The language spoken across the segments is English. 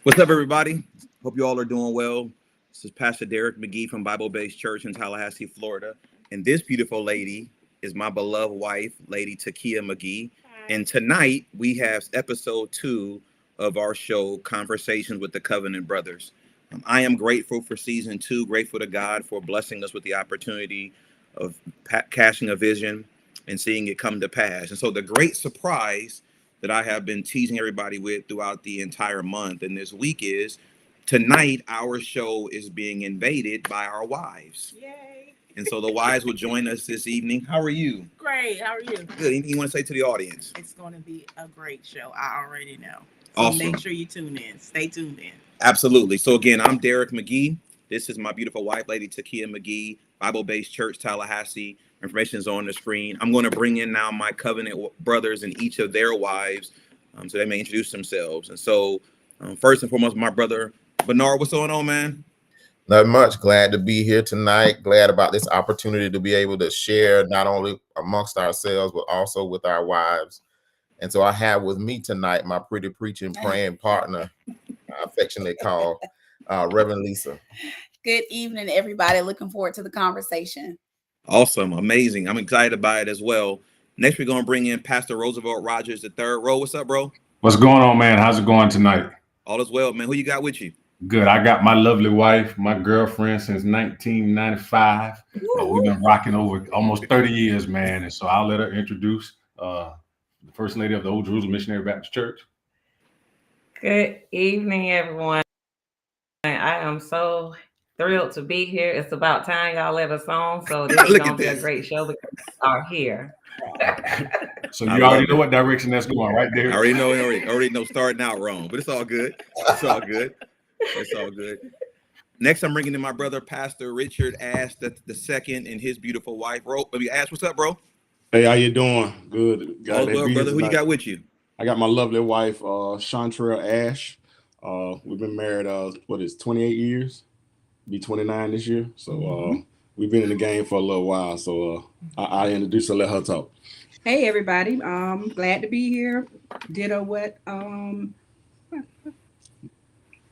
What's up, everybody? Hope you all are doing well. This is Pastor Derek McGee from Bible Based Church in Tallahassee, Florida. And this beautiful lady is my beloved wife, Lady Takia McGee. And tonight we have episode 2 of our show, Conversations with the Covenant Brothers. I am grateful for season 2, grateful to God for blessing us with the opportunity of casting a vision and seeing it come to pass. And so the great surprise that I have been teasing everybody with throughout the entire month and this week is tonight our show is being invaded by our wives. Yay. And so the wives will join us this evening. How are you? Great. How are you? Good. Anything you want to say to the audience? It's going to be a great show. I already know. So Awesome. Make sure you tune in. Stay tuned in. Absolutely. So again, I'm Derek McGee. This is my beautiful wife, Lady Takia McGee, Bible-based Church, Tallahassee. Information is on the screen. I'm going to bring in now my covenant brothers and each of their wives so they may introduce themselves. And so first and foremost, my brother, Bernard, what's going on, man? Not much. Glad to be here tonight. Glad about this opportunity to be able to share not only amongst ourselves, but also with our wives. And so I have with me tonight my pretty preaching, praying partner, affectionately called Reverend Lisa. Good evening, everybody. Looking forward to the conversation. Awesome. Amazing. I'm excited by it as well. Next, we're going to bring in Pastor Roosevelt Rogers III. Ro, what's up, bro? What's going on, man? How's it going tonight? All is well, man. Who you got with you? Good. I got my lovely wife, my girlfriend since 1995. We've been rocking over almost 30 years, man. And so I'll let her introduce the First Lady of the Old Jerusalem Missionary Baptist Church. Good evening, everyone. I am so thrilled to be here. It's about time y'all let us on. So this is going to be a great show because we are here. So you already know what direction that's going, right there. I already know starting out wrong, but it's all good. It's all good. It's all good. Next, I'm bringing in my brother, Pastor Richard Ash the second, and his beautiful wife. Ash, what's up, bro? Hey, how you doing? Good. All well, brother. Who you got with you? I got my lovely wife, Chantrell Ash. We've been married, 28 years? Be 29 this year. So we've been in the game for a little while. So I introduce her, let her talk. Hey everybody, glad to be here. Ditto what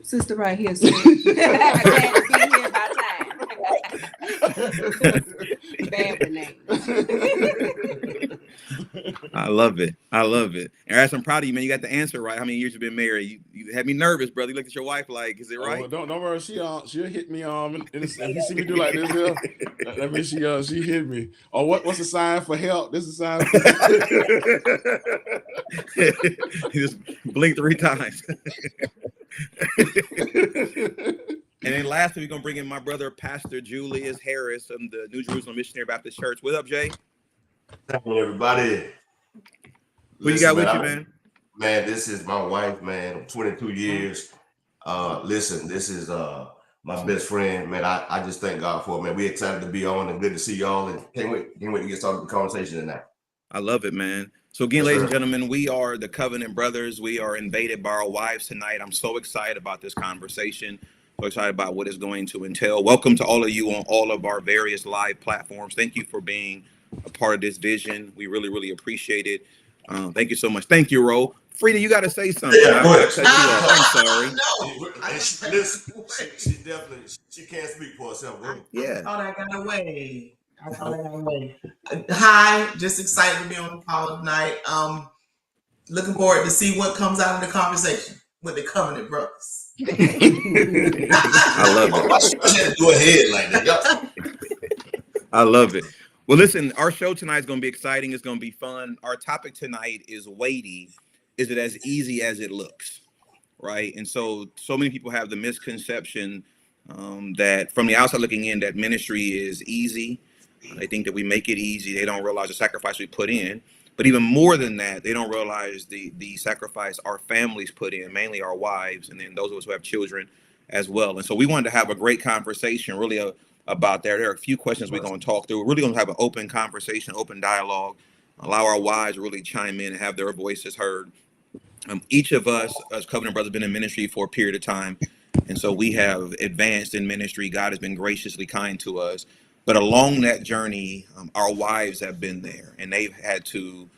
sister right here said. Glad to be here by time. Bad with names. I love it. And Ash, I'm proud of you, man. You got the answer right. How many years you been married? You had me nervous, brother. You looked at your wife like, is it right? Don't worry. She'll hit me if you see me do like this here, that means she hit me. Oh, what's the sign for help? This is a sign for He just blinked 3 times. And then lastly, we're gonna bring in my brother, Pastor Julius Harris from the New Jerusalem Missionary Baptist Church. What up, Jay? Hey, everybody. Who you got with you, man? Man, this is my wife, man. 22 years. Listen, this is my best friend, man. I just thank God for it, man. We excited to be on and good to see y'all, and can't wait to get started with the conversation tonight. I love it, man. So again, ladies and gentlemen, we are the Covenant Brothers. We are invaded by our wives tonight. I'm so excited about this conversation. So excited about what it's going to entail. Welcome to all of you on all of our various live platforms. Thank you for being a part of this vision. We really, really appreciate it. Thank you so much. Thank you, Ro. Frida, you got to say something. Yeah, I'm sorry. She definitely can't speak for herself. Yeah. I thought I got away. Hi, just excited to be on the call tonight. Looking forward to see what comes out of the conversation with the Covenant Brothers. I love it. Go ahead like that. I love it. Well, listen, our show tonight is going to be exciting. It's going to be fun. Our topic tonight is weighty. Is it as easy as it looks? Right. And so many people have the misconception that from the outside looking in, that ministry is easy. They think that we make it easy. They don't realize the sacrifice we put in. But even more than that, they don't realize the sacrifice our families put in, mainly our wives, and then those of us who have children as well. And so we wanted to have a great conversation really about that. There are a few questions we're going to talk through. We're really going to have an open conversation, open dialogue, allow our wives to really chime in and have their voices heard. Each of us as Covenant Brothers have been in ministry for a period of time. And so we have advanced in ministry. God has been graciously kind to us. But along that journey, our wives have been there, and they've had to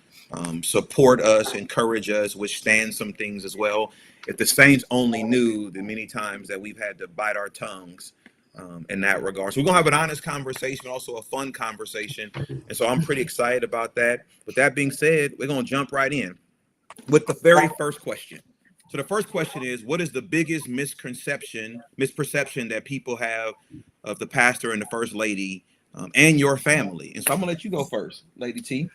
support us, encourage us, withstand some things as well. If the saints only knew the many times that we've had to bite our tongues in that regard. So we're gonna have an honest conversation, also a fun conversation. And so I'm pretty excited about that. With that being said, we're gonna jump right in with the very first question. So the first question is, what is the biggest misperception that people have of the pastor and the first lady and your family? And so I'm gonna let you go first, Lady T.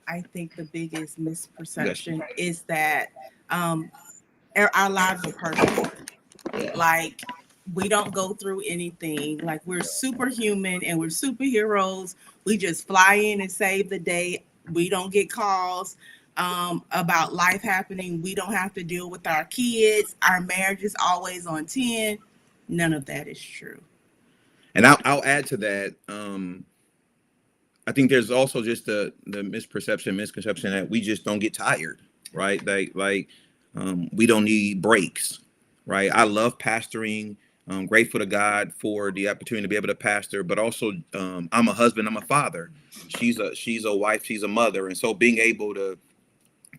I think the biggest misperception is that our lives are perfect. Like, we don't go through anything. Like, we're superhuman and we're superheroes. We just fly in and save the day. We don't get calls about life happening. We don't have to deal with our kids. Our marriage is always on 10. None of that is true. And I'll add to that. I think there's also just the misconception that we just don't get tired, right? Like we don't need breaks, right? I love pastoring. I'm grateful to God for the opportunity to be able to pastor, but also I'm a husband, I'm a father. She's a wife, she's a mother, and so being able to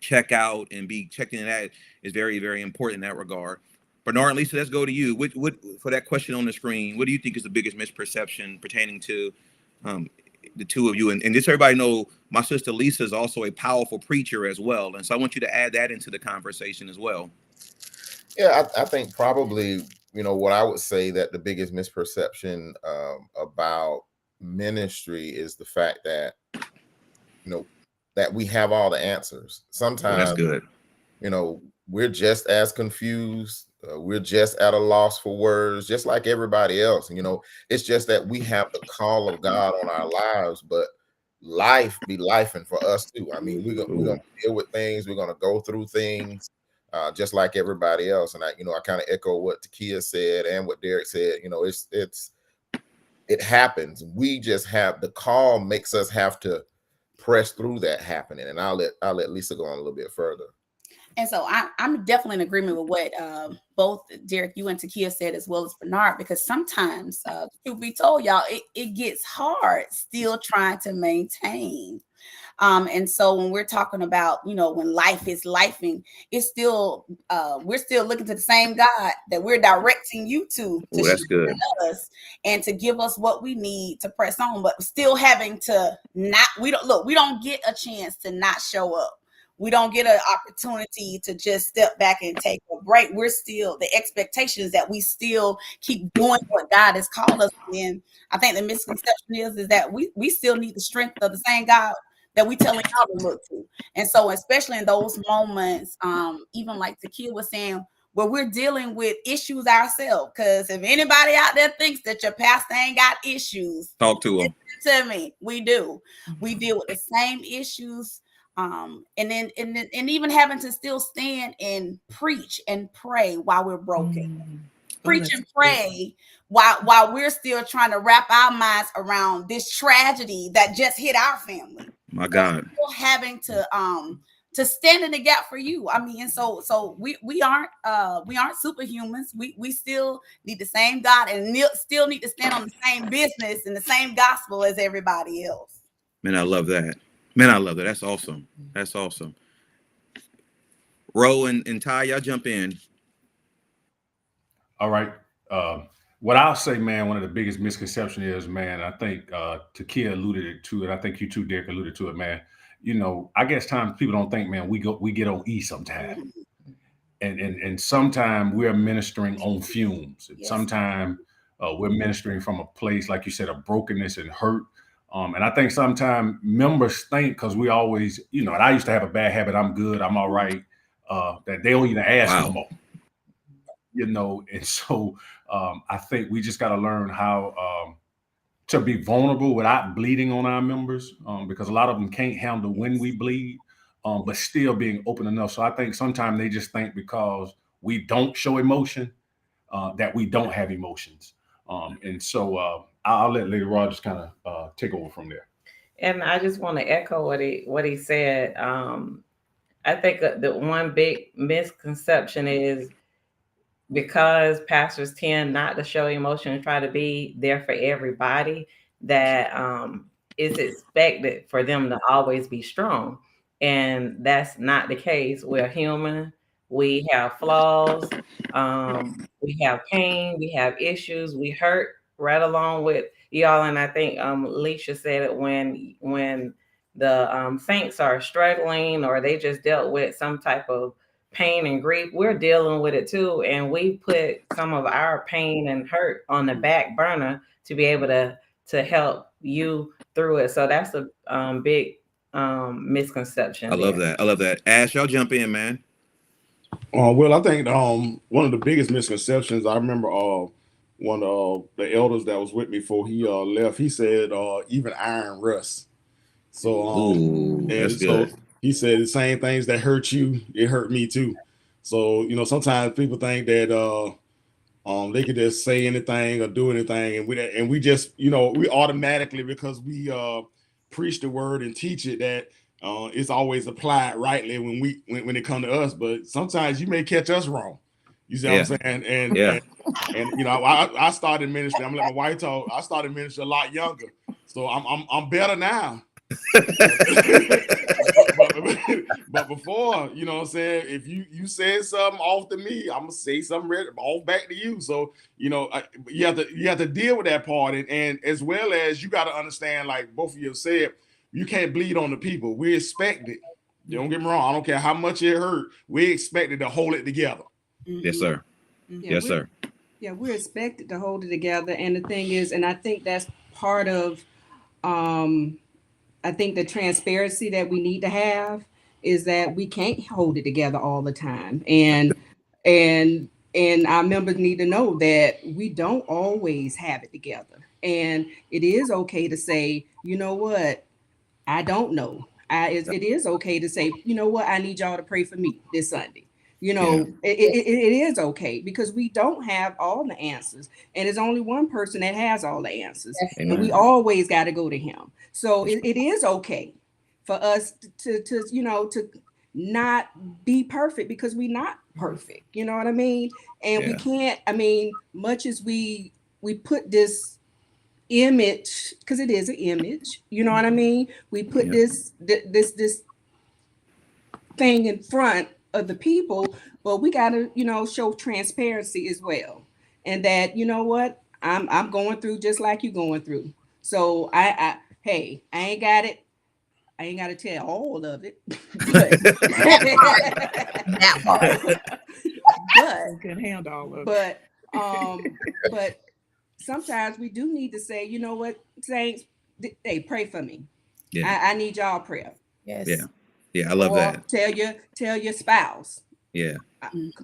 check out and be checked in that is very, very important in that regard. Bernard and Lisa, let's go to you. What for that question on the screen? What do you think is the biggest misperception pertaining to the two of you? And just so everybody know, my sister Lisa is also a powerful preacher as well, and so I want you to add that into the conversation as well. Yeah, I think probably, what I would say that the biggest misperception about ministry is the fact that, that we have all the answers. Sometimes, that's good. We're just as confused. We're just at a loss for words, just like everybody else. It's just that we have the call of God on our lives, but life be lifing for us too. I mean, we're gonna deal with things. We're gonna go through things. Just like everybody else. And I kind of echo what Takia said and what Derek said. It happens. We just have the call makes us have to press through that happening. And I'll let Lisa go on a little bit further. And so I'm definitely in agreement with what both Derek, you and Takia said, as well as Bernard, because sometimes, truth be told, y'all, it gets hard still trying to maintain. And so when we're talking about, when life is lifing, it's still, we're still looking to the same God that we're directing you to that's good. Us and to give us what we need to press on, but still having to we don't get a chance to not show up. We don't get an opportunity to just step back and take a break. We're still, the expectation is that we still keep doing what God has called us in. I think the misconception is that we still need the strength of the same God that we telling y'all to look to. And so, especially in those moments, even like Takia was saying, where we're dealing with issues ourselves. Because if anybody out there thinks that your pastor ain't got issues, talk to them. To me, we do. We deal with the same issues. And even having to still stand and preach and pray while we're broken. Preach and pray while we're still trying to wrap our minds around this tragedy that just hit our family. My God. Still having to stand in the gap for you. I mean, and so we aren't superhumans. We still need the same God and still need to stand on the same business and the same gospel as everybody else. Man, I love that. That's awesome. That's awesome. Ro and Ty, y'all jump in. All right. What I'll say, man, one of the biggest misconceptions is, man, I think Takia alluded to it. I think you too, Derek, alluded to it, man. I guess times people don't think, man, we get on E sometimes. And sometimes we're ministering on fumes. And sometimes we're ministering from a place, like you said, of brokenness and hurt. And I think sometimes members think, because we always, and I used to have a bad habit, I'm good, I'm all right, that they don't even ask no more. And so I think we just got to learn how to be vulnerable without bleeding on our members, because a lot of them can't handle when we bleed, but still being open enough. So I think sometimes they just think because we don't show emotion, that we don't have emotions. And so I'll let Lady Rod just kind of take over from there. And I just want to echo what he said. I think the one big misconception is, because pastors tend not to show emotion and try to be there for everybody, that it's expected for them to always be strong. And that's not the case. We're human. We have flaws. We have pain. We have issues. We hurt right along with y'all. And I think Alicia said it when the saints are struggling or they just dealt with some type of pain and grief, we're dealing with it too. And we put some of our pain and hurt on the back burner to be able to help you through it. So that's a big misconception. I love that. I love that. Ash, y'all jump in, man. Well, I think one of the biggest misconceptions, I remember one of the elders that was with me before he left, he said even iron rusts. So that's good. So he said the same things that hurt you, it hurt me too. So, you know, sometimes people think that they could just say anything or do anything, and we just, you know, we automatically, because we preach the word and teach it, that it's always applied rightly when it comes to us. But sometimes you may catch us wrong. You see what I'm saying? And you know, I started ministry. I'm gonna let my wife talk. I started ministry a lot younger, so I'm better now. but before, you know what I'm saying, if you said something off to me, I'm gonna say something off back to you. So, you know, you have to deal with that part, and as well as you got to understand, like both of you have said, you can't bleed on the people. We expect it. Don't get me wrong. I don't care how much it hurt. We expected to hold it together. Yes, sir. Yes, sir. Yeah, we're expected to hold it together. And the thing is, and I think that's part of I think the transparency that we need to have is that we can't hold it together all the time. And our members need to know that we don't always have it together. And it is okay to say, you know what, I don't know. It is okay to say, you know what, I need y'all to pray for me this Sunday. You know, it is okay, because we don't have all the answers, and there's only one person that has all the answers. Amen. And we always got to go to him. So it is okay for us to you know, to not be perfect, because we're not perfect. You know what I mean? And we can't, I mean, much as we put this image, because it is an image, you know what I mean? We put this thing in front of the people, but we got to, you know, show transparency as well. And that, you know what, I'm going through just like you're going through. So I ain't got it. I ain't got to tell all of it. But can handle all of it. But sometimes we do need to say, you know what, saints, hey, pray for me. I need y'all prayer. Yes. Yeah, I love that. Tell your spouse. Yeah.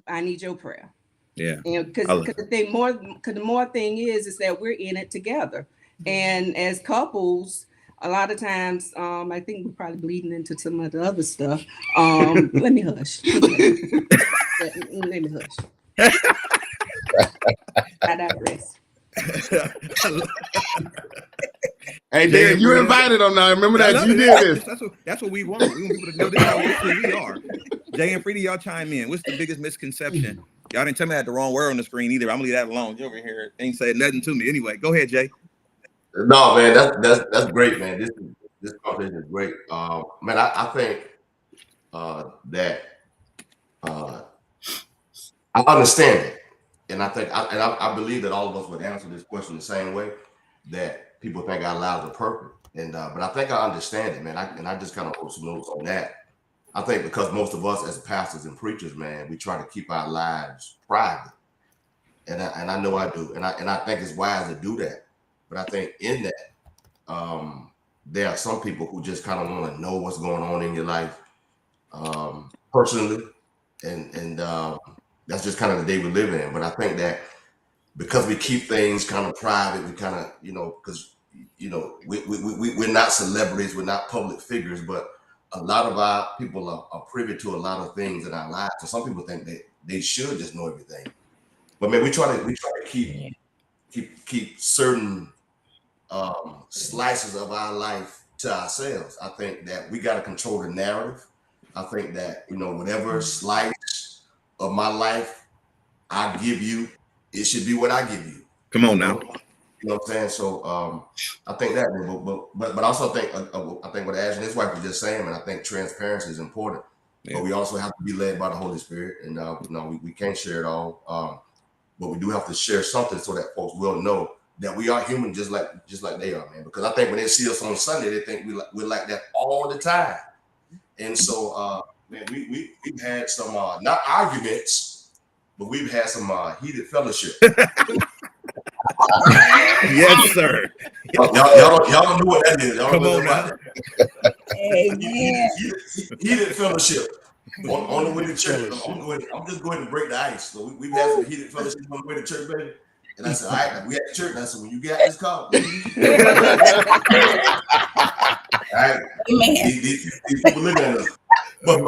I need your prayer. Yeah. And because the more thing is that we're in it together. And as couples, a lot of times, I think we're probably bleeding into some of the other stuff. Let me hush. Let me hush. I digress. Hey, Dan, you invited them now. Remember that you did this. That's what we want. We want people to know this how we are. Jay and Freddie, y'all chime in. What's the biggest misconception? Y'all didn't tell me I had the wrong word on the screen either. I'm gonna leave that alone. You over here ain't saying nothing to me. Anyway, go ahead, Jay. No, man, that's great, man. This conversation is great. Man, I think that I understand it. And I think I believe that all of us would answer this question the same way, that people think our lives are perfect. And but I think I understand it, man. I just kind of wrote some notes on that. I think because most of us as pastors and preachers, man, we try to keep our lives private. And I know I do. And I think it's wise to do that. But I think in that, there are some people who just kind of want to know what's going on in your life personally. And that's just kind of the day we live in. But I think that because we keep things kind of private, we kind of, you know, because, you know, we're not celebrities, we're not public figures, but a lot of our people are privy to a lot of things in our lives. So some people think that they should just know everything. But man, we try to keep certain slices of our life to ourselves. I think that we got to control the narrative. I think that, you know, whatever slice of my life I give you, it should be what I give you. Come on now. You know what I'm saying? So I think that, but I also think I think what Ash and his wife were just saying, and I think transparency is important. Yeah. But we also have to be led by the Holy Spirit, and we can't share it all. But we do have to share something so that folks will know that we are human, just like they are, man. Because I think when they see us on Sunday, they think we're like that all the time. And so, man, we've had some not arguments, but we've had some heated fellowship. Yes, sir. Y'all don't know what that is. Y'all Come know on now. Heated fellowship on the way to church. I'm just going to break the ice. So we've had some heated fellowship on the way to church, baby. And I said, all right, we at the church. And I said, when you get out this car, all right, these people looking at us. But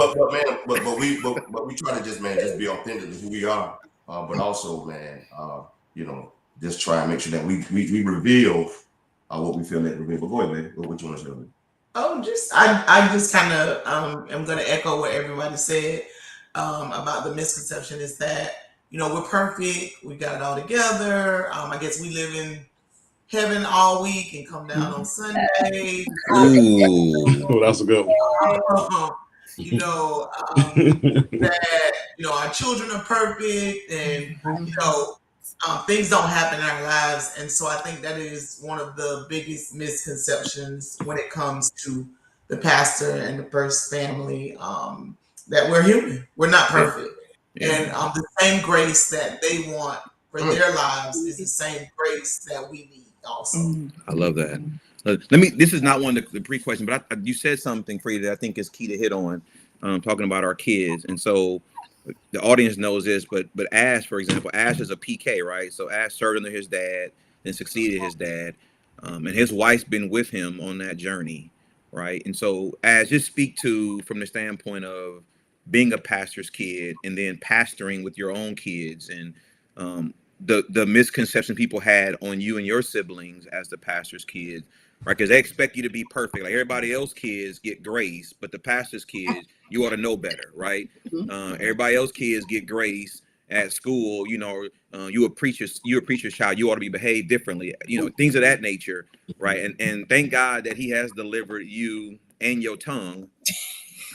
we try to just be authentic to who we are. But also, man, just try and make sure that we reveal what we feel that reveal. But go ahead, man. What you want to say? I just kind of am going to echo what everybody said about the misconception is that we're perfect, we got it all together. I guess we live in heaven all week and come down on Sunday. Oh, that's a good one. That our children are perfect, and things don't happen in our lives. And so I think that is one of the biggest misconceptions when it comes to the pastor and the first family, that we're human, we're not perfect. And the same grace that they want for their lives is the same grace that we need also. I love that. This is not one of the pre-questions, but you said something, Frida, that I think is key to hit on, talking about our kids. And so the audience knows this, but Ash, for example, Ash is a PK, right? So Ash served under his dad, then succeeded his dad, and his wife's been with him on that journey, right? And so Ash, just speak to, from the standpoint of being a pastor's kid and then pastoring with your own kids, and the misconception people had on you and your siblings as the pastor's kids, right? Because they expect you to be perfect. Like everybody else's kids get grace, but the pastor's kids, you ought to know better, right? Everybody else's kids get grace at school. You a preacher's child. You ought to be behaved differently. Things of that nature, right? And thank God that He has delivered you and your tongue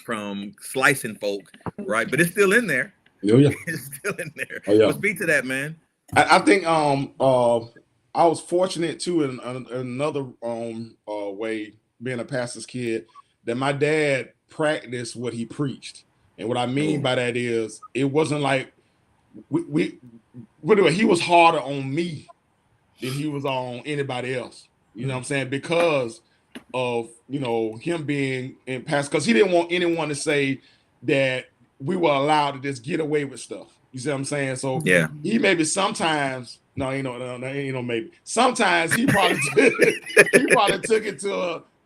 from slicing folk, right? But it's still in there. Oh, yeah. It's still in there. Oh, yeah. Well, speak to that, man. I think I was fortunate too in another way, being a pastor's kid, that my dad practiced what he preached. And what I mean by that is, it wasn't like he was harder on me than he was on anybody else. You know what I'm saying? Because of him being in pastor, because he didn't want anyone to say that we were allowed to just get away with stuff. You see what I'm saying? So yeah, he maybe sometimes maybe sometimes he probably took it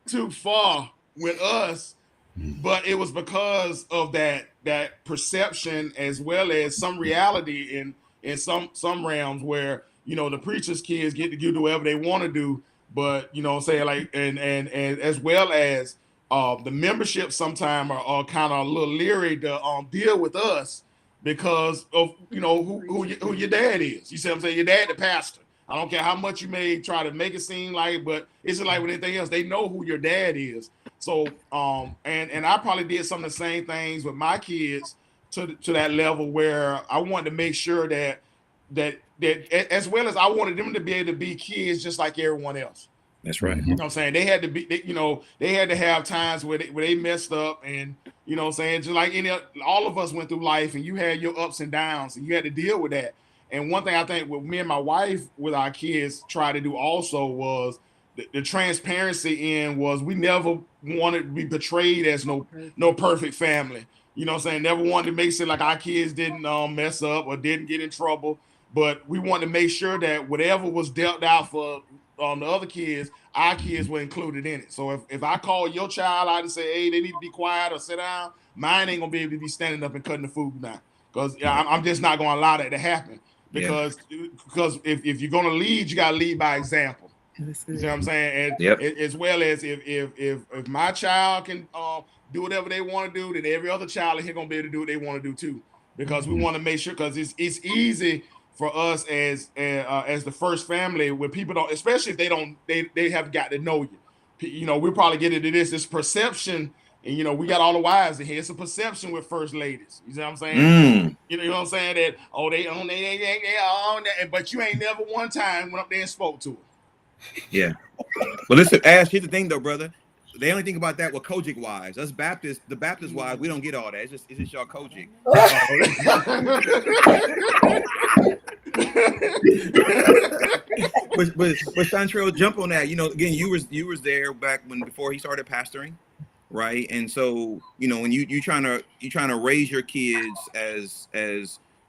too far with us, but it was because of that perception, as well as some reality in some realms where the preacher's kids get to do whatever they want to do, but saying like and as well as the membership sometimes are kind of a little leery to deal with us because of who your dad is. You see what I'm saying? Your dad, the pastor. I don't care how much you may try to make it seem like, but it's just like with anything else. They know who your dad is. So and I probably did some of the same things with my kids to that level where I wanted to make sure that as well as I wanted them to be able to be kids just like everyone else. That's right. You know what I'm saying? They had to be, they had to have times where they messed up, and you know what I'm saying? Just like all of us went through life, and you had your ups and downs, and you had to deal with that. And one thing I think with me and my wife, with our kids, try to do also was the transparency was we never wanted to be portrayed as no perfect family. You know what I'm saying? Never wanted to make it like our kids didn't mess up or didn't get in trouble, but we wanted to make sure that whatever was dealt out for the other kids, our kids were included in it. So if I call your child out and say, hey, they need to be quiet or sit down, mine ain't gonna be able to be standing up and cutting the food down, because I'm just not gonna allow that to happen. Because if you're gonna lead, you gotta lead by example. You know what I'm saying? And as well as if my child can do whatever they want to do, then every other child in here gonna be able to do what they want to do too. Because we want to make sure, because it's easy for us as the first family, when people don't, especially if they have got to know you. You know, we probably get into this perception, and you know, we got all the wives in here. It's a perception with first ladies. You know what I'm saying? You know what I'm saying? That they on that, but you ain't never one time went up there and spoke to her. Yeah. Well, listen, Ash, here's the thing though, brother. They only think about that with Kojic wives. Us Baptists, the Baptist wives, we don't get all that. It's just y'all Kojic. but Chantrell, jump on that. You know, again, you was there back before he started pastoring, right? And so, you know, when you trying to raise your kids as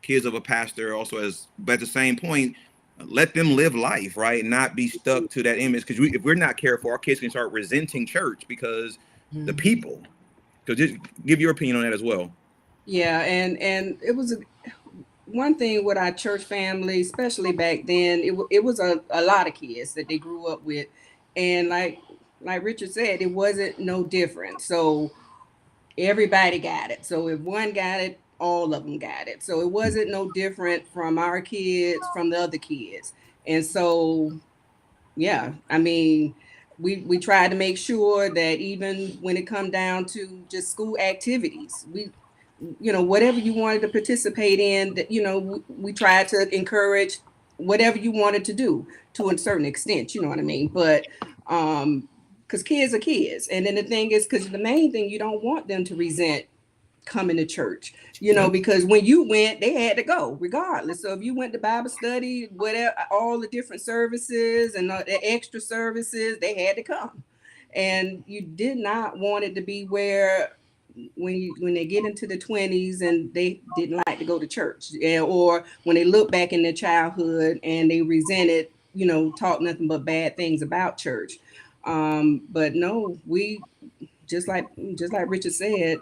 kids of a pastor, also but at the same point, let them live life, right? Not be stuck to that image, because if we're not careful, our kids can start resenting church because the people. So just give your opinion on that as well. Yeah, and it was one thing with our church family, especially back then. It was a lot of kids that they grew up with, and like Richard said, it wasn't no different. So everybody got it. So if one got it, all of them got it. So it wasn't no different from our kids, from the other kids. And so, yeah, I mean, we tried to make sure that even when it come down to just school activities, you know, whatever you wanted to participate in, that, you know, we tried to encourage whatever you wanted to do to a certain extent, you know what I mean? But because kids are kids. And then the thing is, because the main thing, you don't want them to resent coming to church, you know, because when you went, they had to go regardless. So if you went to Bible study, whatever, all the different services and the extra services, they had to come. And you did not want it to be where when they get into the 20s and they didn't like to go to church, or when they look back in their childhood and they resented, you know, talk nothing but bad things about church. But no, we just like Richard said,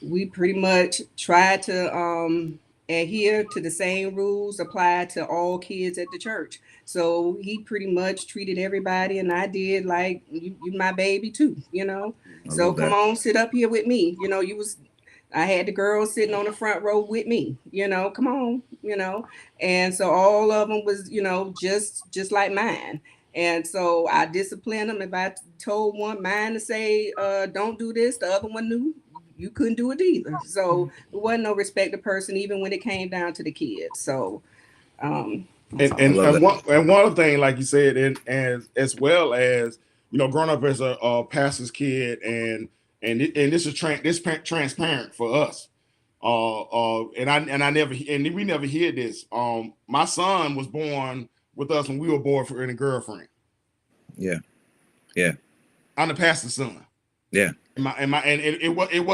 we pretty much try to adhere to the same rules applied to all kids at the church. So he pretty much treated everybody, and I did like you my baby too, you know. So come on, sit up here with me. You know, I had the girls sitting on the front row with me, you know, come on, you know. And so all of them was, you know, just like mine. And so I disciplined them. If I told mine to say, don't do this, the other one knew you couldn't do it either. So it wasn't no respect of person, even when it came down to the kids. So, and one thing, like you said, and as well as, you know, growing up as a pastor's kid, and this is transparent for us. And we never hear this. My son was born with us when we were boyfriend and girlfriend. Yeah. I'm the pastor's son. Yeah. It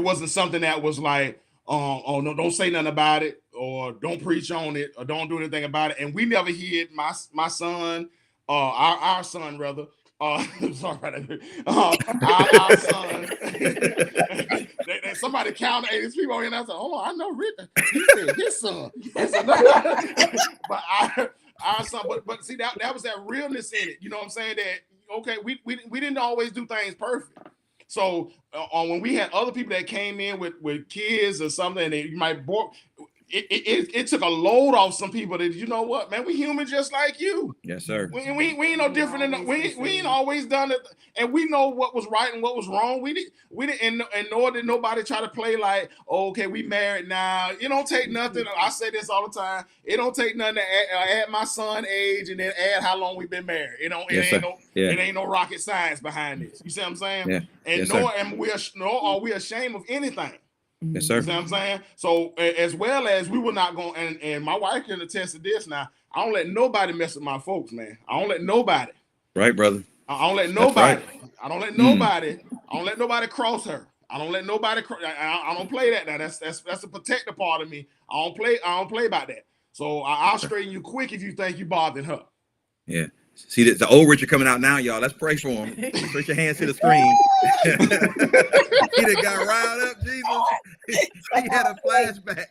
wasn't something that was like, oh no, don't say nothing about it, or don't preach on it, or don't do anything about it. And we never heard my son, our son rather. Sorry, our son. Somebody counted these people, and I said, "Oh, I know Rick. He said his son." But our son. But see, that was that realness in it. You know what I'm saying? That okay, we didn't always do things perfect. So when we had other people that came in with kids or something, and you might bore. It took a load off some people that, you know what, man, we human just like you. Yes, sir. We ain't no different than we ain't always done it, and we know what was right and what was wrong. We didn't, and nor did nobody try to play like, oh, okay, we married now. It don't take nothing. I say this all the time. It don't take nothing to add my son age and then add how long we've been married. It ain't no rocket science behind this. You see what I'm saying? Yeah. And nor are we ashamed of anything. Yes, sir. You see what I'm saying? So as well as we were not going, and my wife can attest to this now, I don't let nobody mess with my folks, man. I don't let nobody. Right, brother. I don't let nobody. Right. I don't let nobody. I don't let nobody cross her. I don't let nobody. I don't play that now. That's a protective part of me. I don't play about that. So I'll straighten you quick if you think you bothering her. Yeah. See, the old Richard coming out now, y'all. Let's pray for him. Put your hands to the screen. He done got riled up, Jesus. He had a flashback.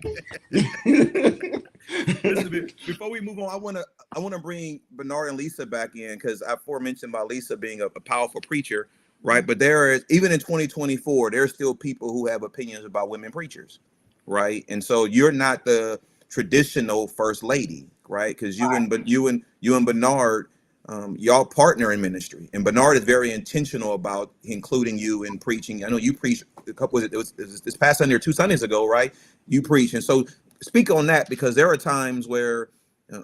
Listen, before we move on, I wanna bring Bernard and Lisa back in, because I aforementioned about Lisa being a powerful preacher, right? But there is, even in 2024, there's still people who have opinions about women preachers, right? And so you're not the traditional first lady, right? Because you and Bernard, y'all partner in ministry, and Bernard is very intentional about including you in preaching. I know you preached a couple. It was this past Sunday or 2 Sundays ago, right? You preach, and so speak on that, because there are times where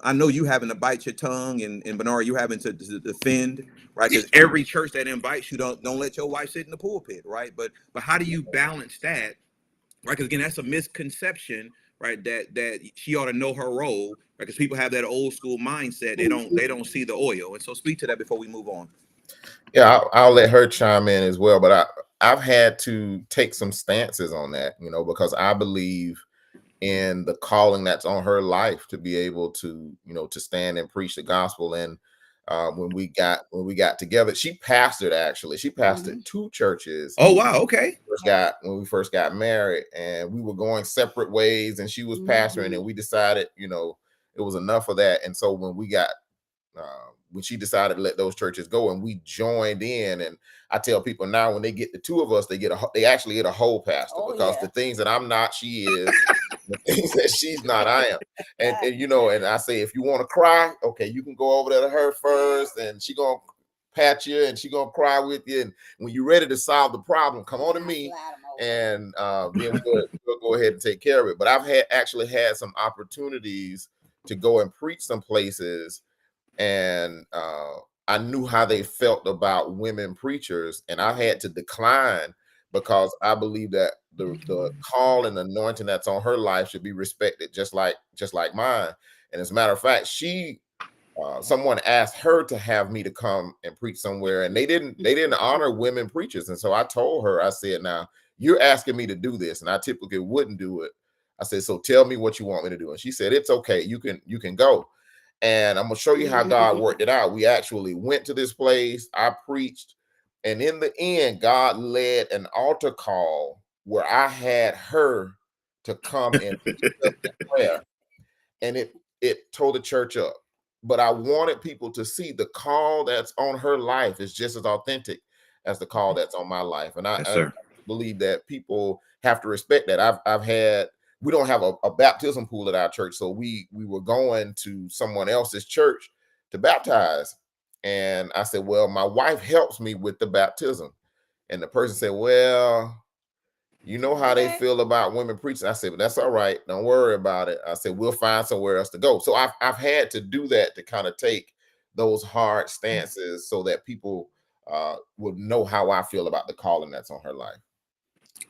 I know you having to bite your tongue, and Bernard, you having to defend, right? Because every church that invites you don't let your wife sit in the pulpit, right? But how do you balance that, right? Because again, that's a misconception, right? That she ought to know her role, right? Because people have that old school mindset. They don't see the oil. And so speak to that before we move on. Yeah, I'll let her chime in as well. But I've had to take some stances on that, because I believe in the calling that's on her life to be able to, to stand and preach the gospel. And when we got together, she pastored 2 churches. Oh, wow. Okay. When we first got married, and we were going separate ways, and she was pastoring, and we decided, it was enough of that. And so when she decided to let those churches go, and we joined in, and I tell people now, when they get the 2 of us, they actually get a whole pastor, because the things that I'm not, she is. The things that she's not, I am. And and I say, if you want to cry, okay, you can go over there to her first, and she gonna pat you, and she gonna cry with you. And when you're ready to solve the problem, come on to me, and then we'll go ahead and take care of it. But I've actually had some opportunities to go and preach some places, and I knew how they felt about women preachers, and I had to decline, because I believe that the call and anointing that's on her life should be respected, just like mine. And as a matter of fact, someone asked her to have me to come and preach somewhere, and they didn't honor women preachers. And so I told her, I said, now you're asking me to do this, and I typically wouldn't do it. I said, so tell me what you want me to do. And she said, it's okay, you can go. And I'm gonna show you how God worked it out. We actually went to this place, I preached, and in the end, God led an altar call where I had her to come and prayer, and it tore the church up. But I wanted people to see the call that's on her life is just as authentic as the call that's on my life. And I believe that people have to respect that. We don't have a baptism pool at our church, so we were going to someone else's church to baptize. And I said, well, my wife helps me with the baptism. And the person said, well, you know how they feel about women preaching. I said, but that's all right. Don't worry about it. I said, we'll find somewhere else to go. So I've had to do that, to kind of take those hard stances so that people would know how I feel about the calling that's on her life.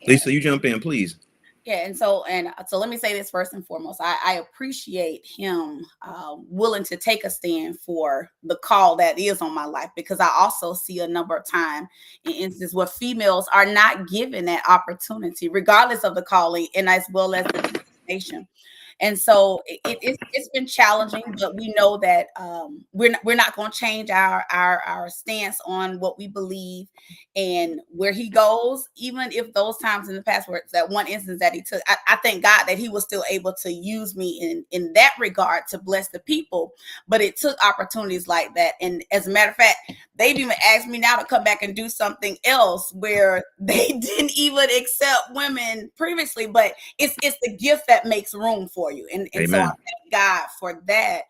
Lisa, you jump in, please. Yeah, and so let me say this first and foremost. I appreciate him willing to take a stand for the call that is on my life, because I also see a number of times in instances where females are not given that opportunity, regardless of the calling and as well as the destination. And so it's been challenging, but we know that we're not going to change our stance on what we believe and where he goes. Even if those times in the past were that one instance that he took, I thank God that he was still able to use me in that regard to bless the people. But it took opportunities like that. And as a matter of fact, they've even asked me now to come back and do something else where they didn't even accept women previously. But it's the gift that makes room for you. And so I thank God for that.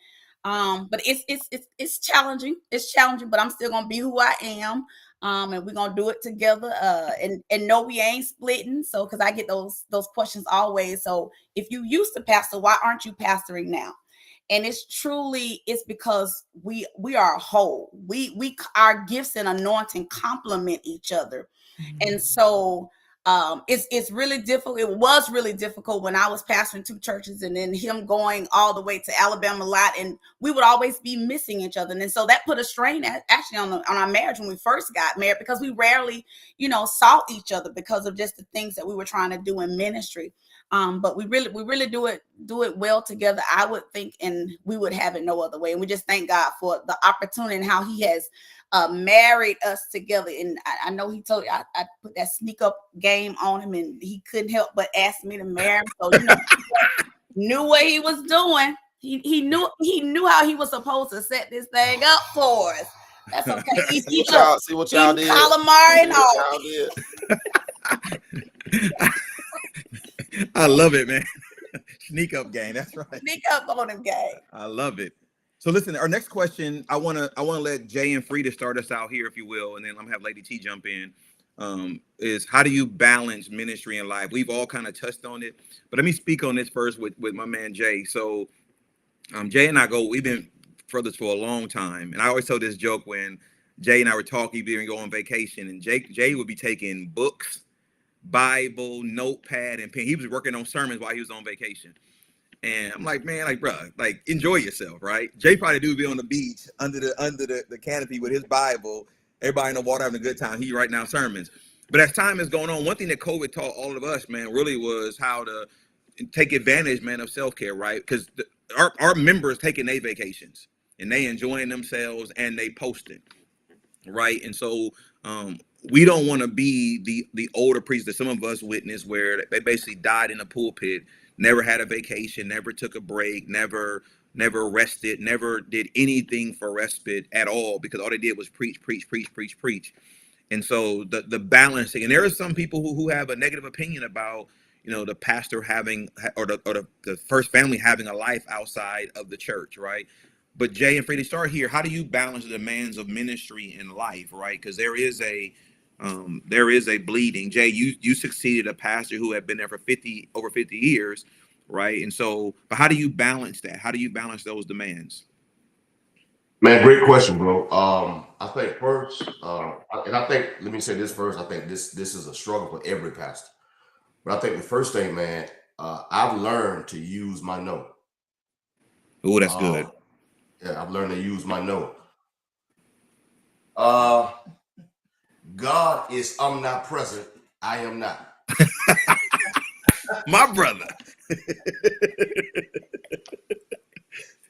But it's challenging. It's challenging, but I'm still gonna be who I am. And we're gonna do it together. And no, we ain't splitting. So because I get those questions always. So if you used to pastor, why aren't you pastoring now? And it's because we are whole. We our gifts and anointing complement each other. Mm-hmm. And so it's really difficult. It was really difficult when I was pastoring 2 churches and then him going all the way to Alabama a lot, and we would always be missing each other. And so that put a strain actually on our marriage when we first got married, because we rarely, saw each other because of just the things that we were trying to do in ministry. But we really do it well together, I would think, and we would have it no other way. And we just thank God for the opportunity and how he has married us together. And I know he told you I put that sneak up game on him, and he couldn't help but ask me to marry him. So knew what he was doing. He knew how he was supposed to set this thing up for us. That's okay. See what y'all did. Calamari and all. I love it, man. Sneak up game. That's right. Sneak up on him, gang. I love it. So listen, our next question, I wanna let Jay and Frida start us out here, if you will, and then I'm gonna have Lady T jump in. Is how do you balance ministry and life? We've all kind of touched on it, but let me speak on this first with my man Jay. So Jay and I we've been brothers for a long time, and I always tell this joke when Jay and I were talking, we'd go on vacation, and Jay would be taking books, Bible, notepad, and pen. He was working on sermons while he was on vacation. And I'm like, man, like, bro, like, enjoy yourself, right? Jay probably do be on the beach under the canopy with his Bible, everybody in the water having a good time. He writing down sermons. But as time is going on, one thing that COVID taught all of us, man, really was how to take advantage, man, of self-care, right? Because our members taking their vacations and they enjoying themselves and they posting, right? And so we don't want to be the older priests that some of us witnessed where they basically died in the pulpit, never had a vacation, never took a break, never rested, never did anything for respite at all, because all they did was preach. And so the balancing, and there are some people who have a negative opinion about, you know, the pastor having, or the first family having a life outside of the church, right? But Jay and Freddie, start here. How do you balance the demands of ministry and life, right? Because there is a bleeding. Jay, you succeeded a pastor who had been there for over 50 years, right? And so, but how do you balance that? How do you balance those demands? Man, great question, bro. I think first, let me say this first. I think this is a struggle for every pastor. But I think the first thing, man, I've learned to use my no. Oh, that's good. Yeah, I've learned to use my no. God is omnipresent. I am not. My brother.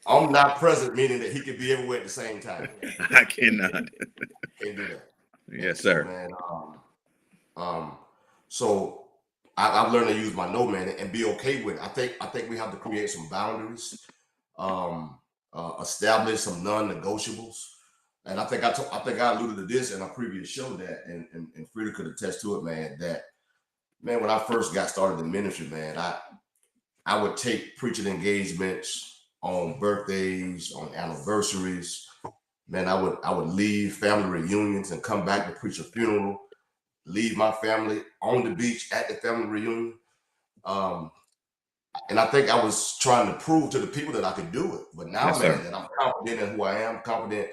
Omnipresent meaning that he can be everywhere at the same time. I cannot. Can't do that. Yes, sir. Man, so I've learned to use my no, man, and be okay with it. I think we have to create some boundaries, establish some non-negotiables. And I think I alluded to this in a previous show that, and Frida could attest to it, man, that, man, when I first got started in ministry, man, I would take preaching engagements on birthdays, on anniversaries. Man, I would leave family reunions and come back to preach a funeral, leave my family on the beach at the family reunion. And I think I was trying to prove to the people that I could do it. But now, yes, man, that I'm confident in who I am, confident,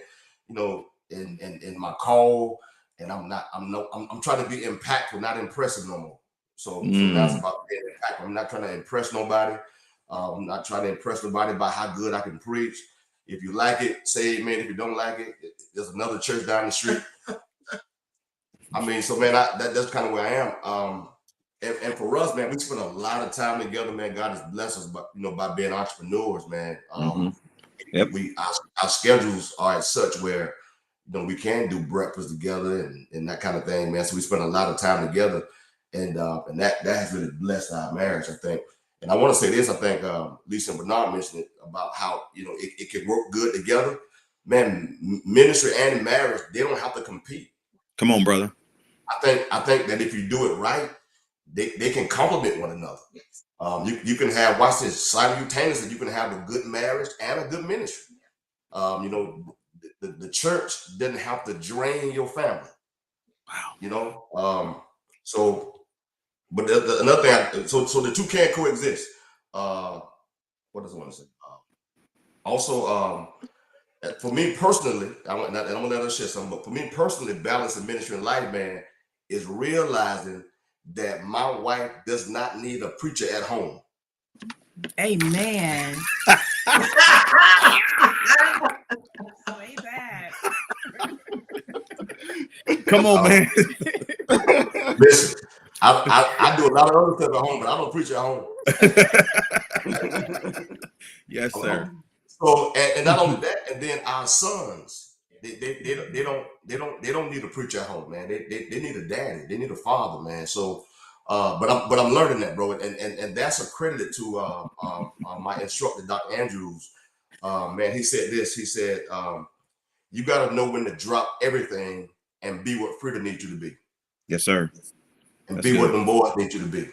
you know, in my call, and I'm trying to be impactful, not impressive no more. So that's about being impactful. I'm not trying to impress nobody. I'm not trying to impress nobody by how good I can preach. If you like it, say amen. If you don't like it, there's another church down the street. I mean, so man, that's kind of where I am. And for us, man, we spend a lot of time together, man. God has blessed us, by being entrepreneurs, man. Yep. Our schedules are as such where, you know, we can do breakfast together and that kind of thing, man. So we spend a lot of time together, and that has really blessed our marriage, I think. And I want to say this, I think Lisa and Bernard mentioned it about how, you know, it can work good together. Man, ministry and marriage, they don't have to compete. Come on, brother. I think that if you do it right, they can complement one another. You can have, watch this, simultaneously, you can have a good marriage and a good ministry. You know, the church doesn't have to drain your family. Wow. You know, but another thing, so the two can't coexist. What does I want to say? Also, for me personally, I'm gonna let her share something, but for me personally, balancing ministry and life, man, is realizing that my wife does not need a preacher at home. Amen. Way back. Come on, man. Listen, I do a lot of other stuff at home, but I don't preach at home. Yes, sir. So, and not only that, and then our sons, they don't need a preacher at home, man. They need a daddy. They need a father, man. So, but I'm learning that, bro, and that's accredited to my instructor, Dr. Andrews. Man, he said this. He said, you got to know when to drop everything and be what Frida needs you to be. Yes, sir. And that's be good. What them boys need you to be.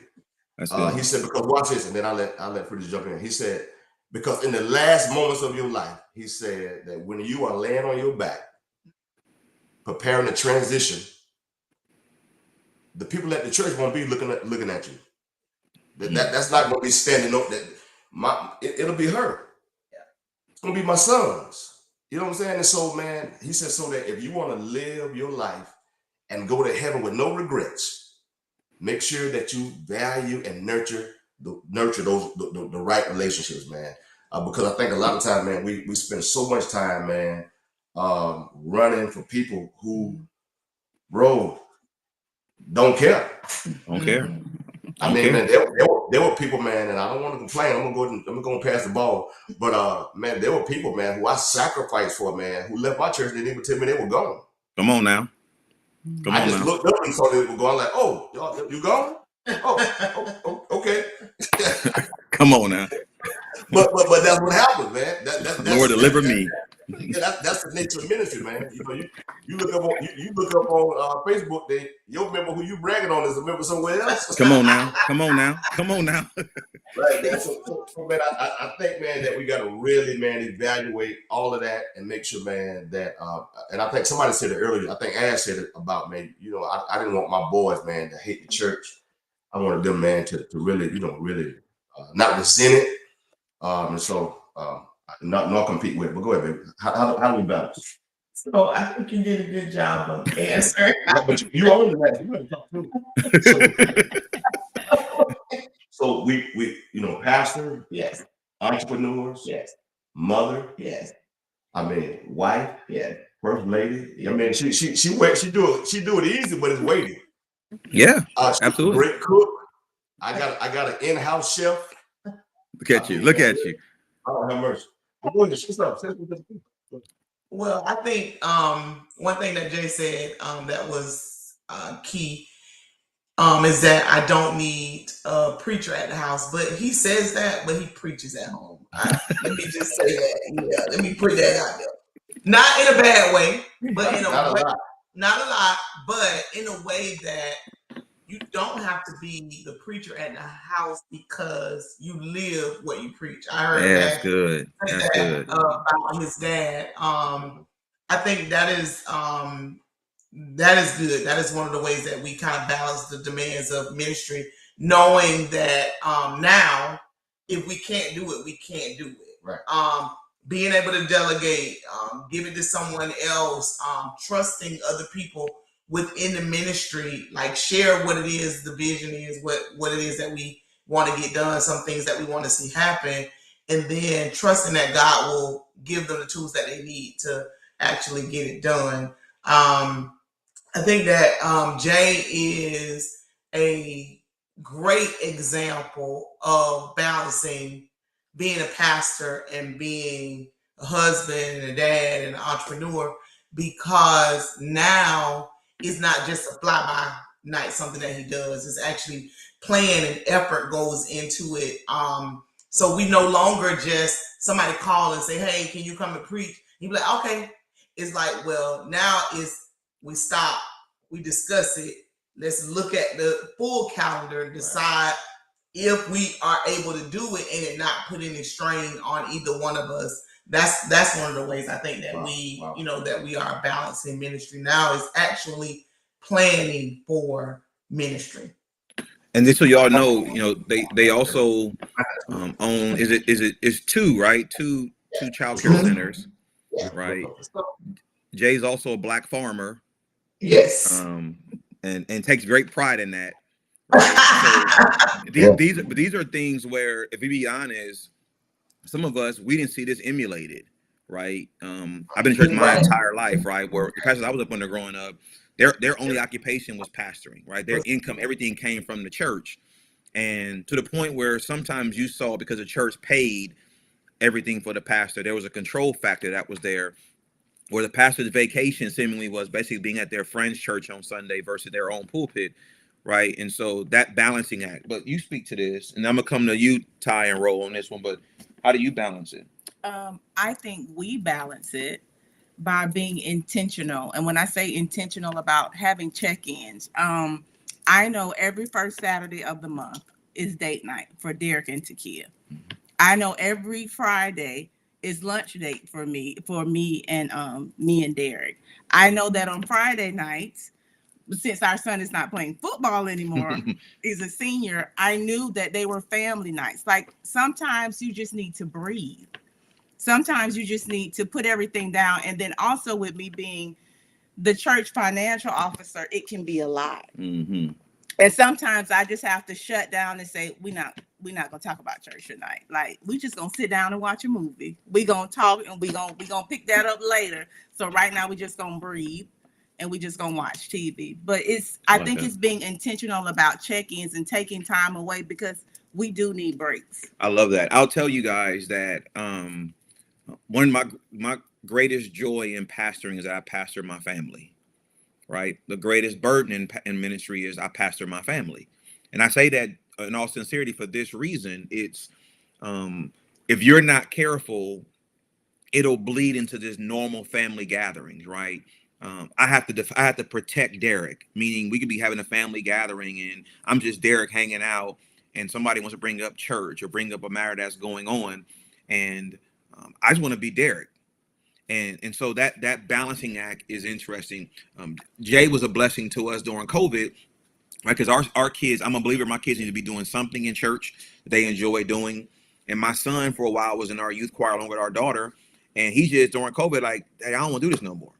That's good. He said, because watch this, and then I'll let Freddie jump in. He said, because in the last moments of your life, he said that when you are laying on your back, preparing to transition, the people at the church won't be looking at you. That's not going to be standing up. It'll be her. It's going to be my sons. You know what I'm saying? And so, man, he said, so that if you want to live your life and go to heaven with no regrets, make sure that you value and nurture those the right relationships, man. Because I think a lot of time, man, we spend so much time, man, running for people who, bro, don't care. Don't care. I mean, man, there were people, man, and I don't want to complain. I'm gonna pass the ball, but man, there were people, man, who I sacrificed for, man, who left my church. They didn't even tell me they were gone. Come on now. I just looked up and saw they were going. Like, oh, y'all, you gone? Oh, okay. Come on now. But that's what happens, man. That's Lord, deliver me. That's the nature of ministry, man. You know, you look up on Facebook. You'll remember who you bragging on is a member somewhere else. Come on now. Right. So man, I think, man, that we got to really, man, evaluate all of that and make sure, man, that and I think somebody said it earlier. I think Ash said it about, man. You know, I didn't want my boys, man, to hate the church. I wanted them, man, to really, really not resent it. And so not compete with it. But go ahead, baby. How do we balance? So I think you did a good job of answering. But you own that. You better talk too. So we pastor, Yes. entrepreneurs, Yes. mother, Yes. I mean, wife, Yeah. first lady. I mean, she do it easy, but it's weighty. Yeah, She's absolutely. a great cook. I got an in-house chef. Look at you. Look at you. Oh, have mercy. Go ahead, say something. Well, I think one thing that Jay said that was key is that I don't need a preacher at the house. But he says that, but he preaches at home. Let me just say that. Yeah, let me put that out there. Not in a bad way, but in a way, not a lot, but in a way that you don't have to be the preacher at the house because you live what you preach. I heard That's good. That's good. About his dad. I think that is good. That is one of the ways that we kind of balance the demands of ministry, knowing that now, if we can't do it, we can't do it. Right. Being able to delegate, give it to someone else, trusting other people within the ministry, like share what it is, the vision is, what it is that we want to get done, some things that we want to see happen, and then trusting that God will give them the tools that they need to actually get it done. I think that Jay is a great example of balancing being a pastor and being a husband and a dad and an entrepreneur, because now it's not just a fly-by-night something that he does. It's actually plan and effort goes into it. So we no longer just somebody call and say, hey, can you come and preach? You be like, okay. It's like, well, now we stop, we discuss it. Let's look at the full calendar and decide if we are able to do it and it not put any strain on either one of us. That's one of the ways I think that that we are balancing ministry now, is actually planning for ministry. And just so y'all know, they also own it's two, right? Two child care centers, right? Jay's also a Black farmer. Yes. And takes great pride in that. Right? So these are things where, if we be honest, some of us, we didn't see this emulated, right? I've been in church my entire life, right? Where the pastors I was up under growing up, their only occupation was pastoring, right? Their income, everything came from the church. And to the point where sometimes you saw, because the church paid everything for the pastor, there was a control factor that was there, where the pastor's vacation seemingly was basically being at their friend's church on Sunday versus their own pulpit, right? And so that balancing act. But you speak to this, and I'm gonna come to you, Ty, and roll on this one. But how do you balance it? I think we balance it by being intentional. And when I say intentional about having check-ins, I know every first Saturday of the month is date night for Derek and Takia. I know every Friday is lunch date for me and Derek. I know that on Friday nights, since our son is not playing football anymore, he's a senior, I knew that they were family nights. Like sometimes you just need to breathe. Sometimes you just need to put everything down. And then also with me being the church financial officer, it can be a lot. Mm-hmm. And sometimes I just have to shut down and say, we're not gonna talk about church tonight. Like we just gonna sit down and watch a movie. We gonna talk and we gonna pick that up later. So right now we just gonna breathe and we just gonna watch TV. But I think it's being intentional about check-ins and taking time away because we do need breaks. I love that. I'll tell you guys that one of my greatest joy in pastoring is that I pastor my family. Right. The greatest burden in ministry is I pastor my family. And I say that in all sincerity for this reason. It's if you're not careful, it'll bleed into this normal family gatherings. Right. I have to protect Derek, meaning we could be having a family gathering and I'm just Derek hanging out and somebody wants to bring up church or bring up a matter that's going on. And I just want to be Derek. And so that balancing act is interesting. Jay was a blessing to us during COVID, right? Because our kids, I'm a believer, my kids need to be doing something in church that they enjoy doing. And my son for a while was in our youth choir along with our daughter. And he just during COVID, like, hey, I don't want to do this no more.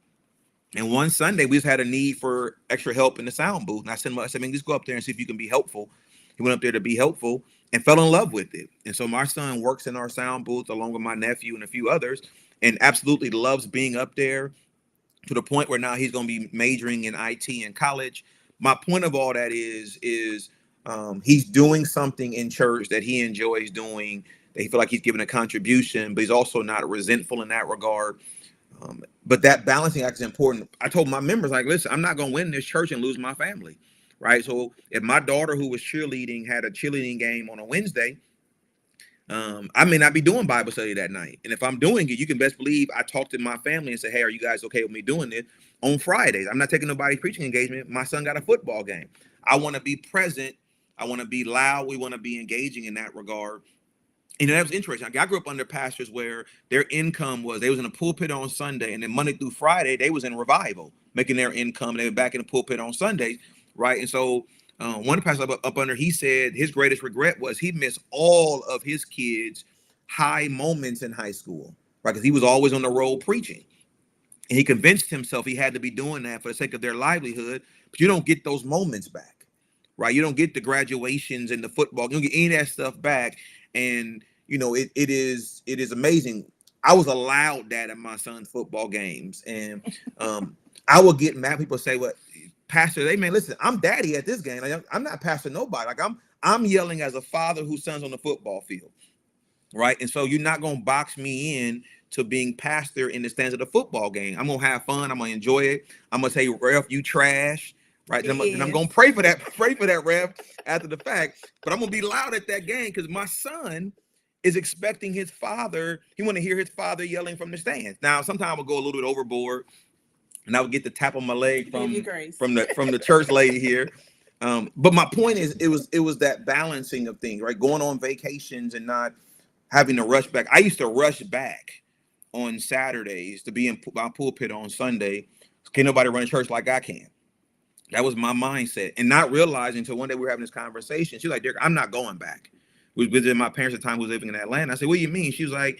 And one Sunday we just had a need for extra help in the sound booth. And I said, man, just go up there and see if you can be helpful. He went up there to be helpful and fell in love with it. And so my son works in our sound booth along with my nephew and a few others. And absolutely loves being up there to the point where now he's going to be majoring in IT in college. My point of all that is he's doing something in church that he enjoys doing, that he feel like he's giving a contribution, but he's also not resentful in that regard. But that balancing act is important. I told my members, like, listen, I'm not going to win this church and lose my family, right? So if my daughter who was cheerleading had a cheerleading game on a Wednesday, I may not be doing Bible study that night. And if I'm doing it, you can best believe I talk to my family and say, hey, are you guys okay with me doing it on Fridays? I'm not taking nobody's preaching engagement. My son got a football game. I want to be present. I want to be loud. We want to be engaging in that regard. And that was interesting. I grew up under pastors where their income was, they was in a pulpit on Sunday, and then Monday through Friday, they was in revival, making their income. They were back in the pulpit on Sundays, right? And so one pastor up under, he said his greatest regret was he missed all of his kids' high moments in high school, right? Because he was always on the road preaching. And he convinced himself he had to be doing that for the sake of their livelihood. But you don't get those moments back, right? You don't get the graduations and the football. You don't get any of that stuff back. And, you know, it is amazing. I was allowed that at my son's football games. And I would get mad. People say, well, pastor, they man, listen, I'm daddy at this game. Like, I'm not pastor nobody. Like I'm yelling as a father whose son's on the football field, right? And so you're not gonna box me in to being pastor in the stands of the football game. I'm gonna have fun. I'm gonna enjoy it. I'm gonna say, Ref, you trash, right? And I'm gonna pray for that, Ref, after the fact. But I'm gonna be loud at that game because my son is expecting his father. He want to hear his father yelling from the stands. Now, sometimes I'll go a little bit overboard. And I would get the tap on my leg from the church lady here. But my point is, it was that balancing of things, right? Going on vacations and not having to rush back. I used to rush back on Saturdays to be in my pulpit on Sunday. Can't nobody run a church like I can. That was my mindset. And not realizing until one day we were having this conversation. She was like, Derek, I'm not going back. We visited my parents at the time who was living in Atlanta. I said, what do you mean? She was like,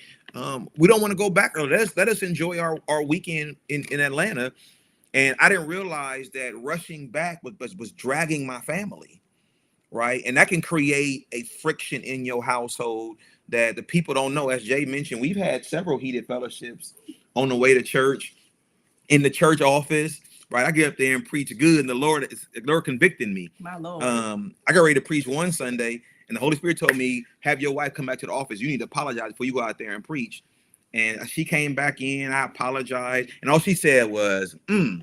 we don't want to go back early. Let us enjoy our weekend in Atlanta. And I didn't realize that rushing back was dragging my family, right? And that can create a friction in your household that the people don't know. As Jay mentioned, we've had several heated fellowships on the way to church, in the church office, right? I get up there and preach good, and the Lord convicting me. My Lord. I got ready to preach one Sunday, and the Holy Spirit told me, have your wife come back to the office. You need to apologize before you go out there and preach. And she came back in. I apologized. And all she said was, I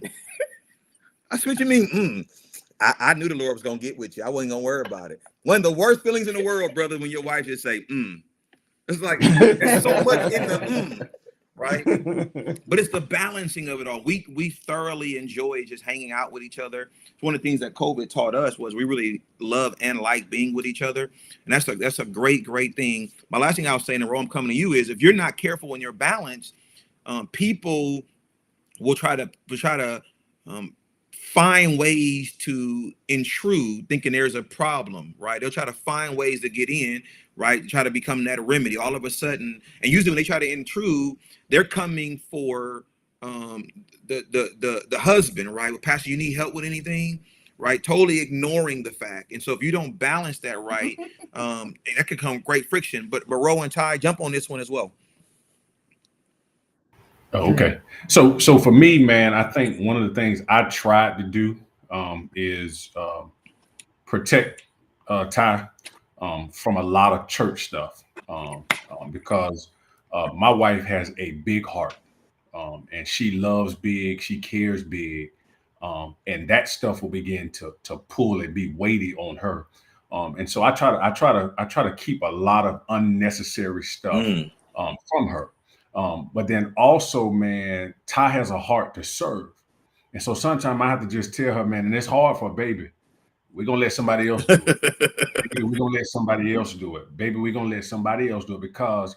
said, what you mean, I knew the Lord was going to get with you. I wasn't going to worry about it. One of the worst feelings in the world, brother, when your wife just say, It's like, there's so much in the right? But it's the balancing of it all. We thoroughly enjoy just hanging out with each other. It's one of the things that COVID taught us was we really love and like being with each other, and that's a great thing. My last thing I'll say, and Ro, I'm coming to you, is if you're not careful in your balance, people will try to find ways to intrude, thinking there's a problem, right? They'll try to find ways to get in, right? Try to become that remedy all of a sudden. And usually when they try to intrude, they're coming for the husband, right? Well, Pastor, you need help with anything, right? Totally ignoring the fact. And so if you don't balance that right, that could come great friction. But Ro and Ty, jump on this one as well. Oh, okay. So for me, man, I think one of the things I tried to do is protect Ty from a lot of church stuff because my wife has a big heart and she loves big, she cares big, and that stuff will begin to pull and be weighty on her. And so I try to keep a lot of unnecessary stuff from her. But then also, man, Ty has a heart to serve. And so sometimes I have to just tell her, man, and it's hard for a baby. We're going to let somebody else do it. We're going to let somebody else do it. Baby, we're going to let somebody else do it because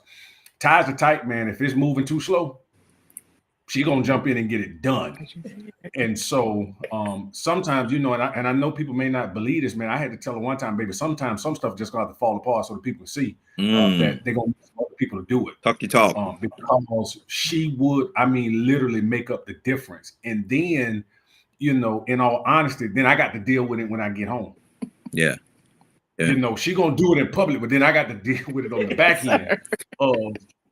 Ty's the type, man, if it's moving too slow, she's going to jump in and get it done. And so sometimes, you know, and I know people may not believe this, man. I had to tell her one time, baby, sometimes some stuff just going to have to fall apart so that people see that they're going to need other people to do it. Talk your talk. Because she would, I mean, literally make up the difference. And then, you know, in all honesty, then I got to deal with it when I get home. Yeah. You know, she going to do it in public, but then I got to deal with it on the back end.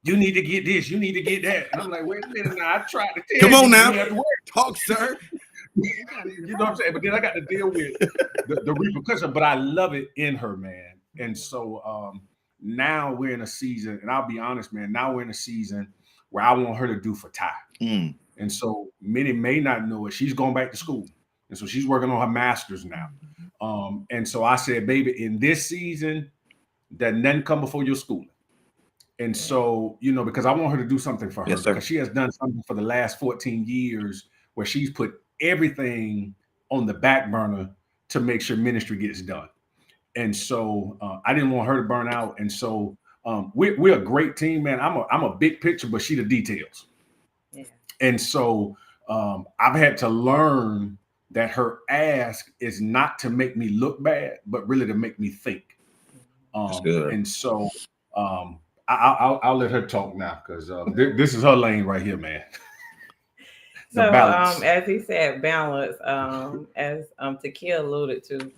You need to get this, you need to get that. And I'm like, wait a minute now, I tried to tell you. Come on now. Talk, sir. You know what I'm saying? But then I got to deal with the repercussion, but I love it in her, man. And so now we're in a season, and I'll be honest, man, now we're in a season where I want her to do for Ty. And so many may not know it. She's going back to school. And so she's working on her master's now. And so I said, baby, in this season, that nothing come before your schooling. And so, you know, because I want her to do something for her, because she has done something for the last 14 years where she's put everything on the back burner to make sure ministry gets done. And so I didn't want her to burn out. And so we're a great team, man. I'm a big picture, but she the details. Yeah. And so I've had to learn that her ask is not to make me look bad, but really to make me think. That's good. And so I'll let her talk now because this is her lane right here, man. So as he said, balance. As Takia alluded to,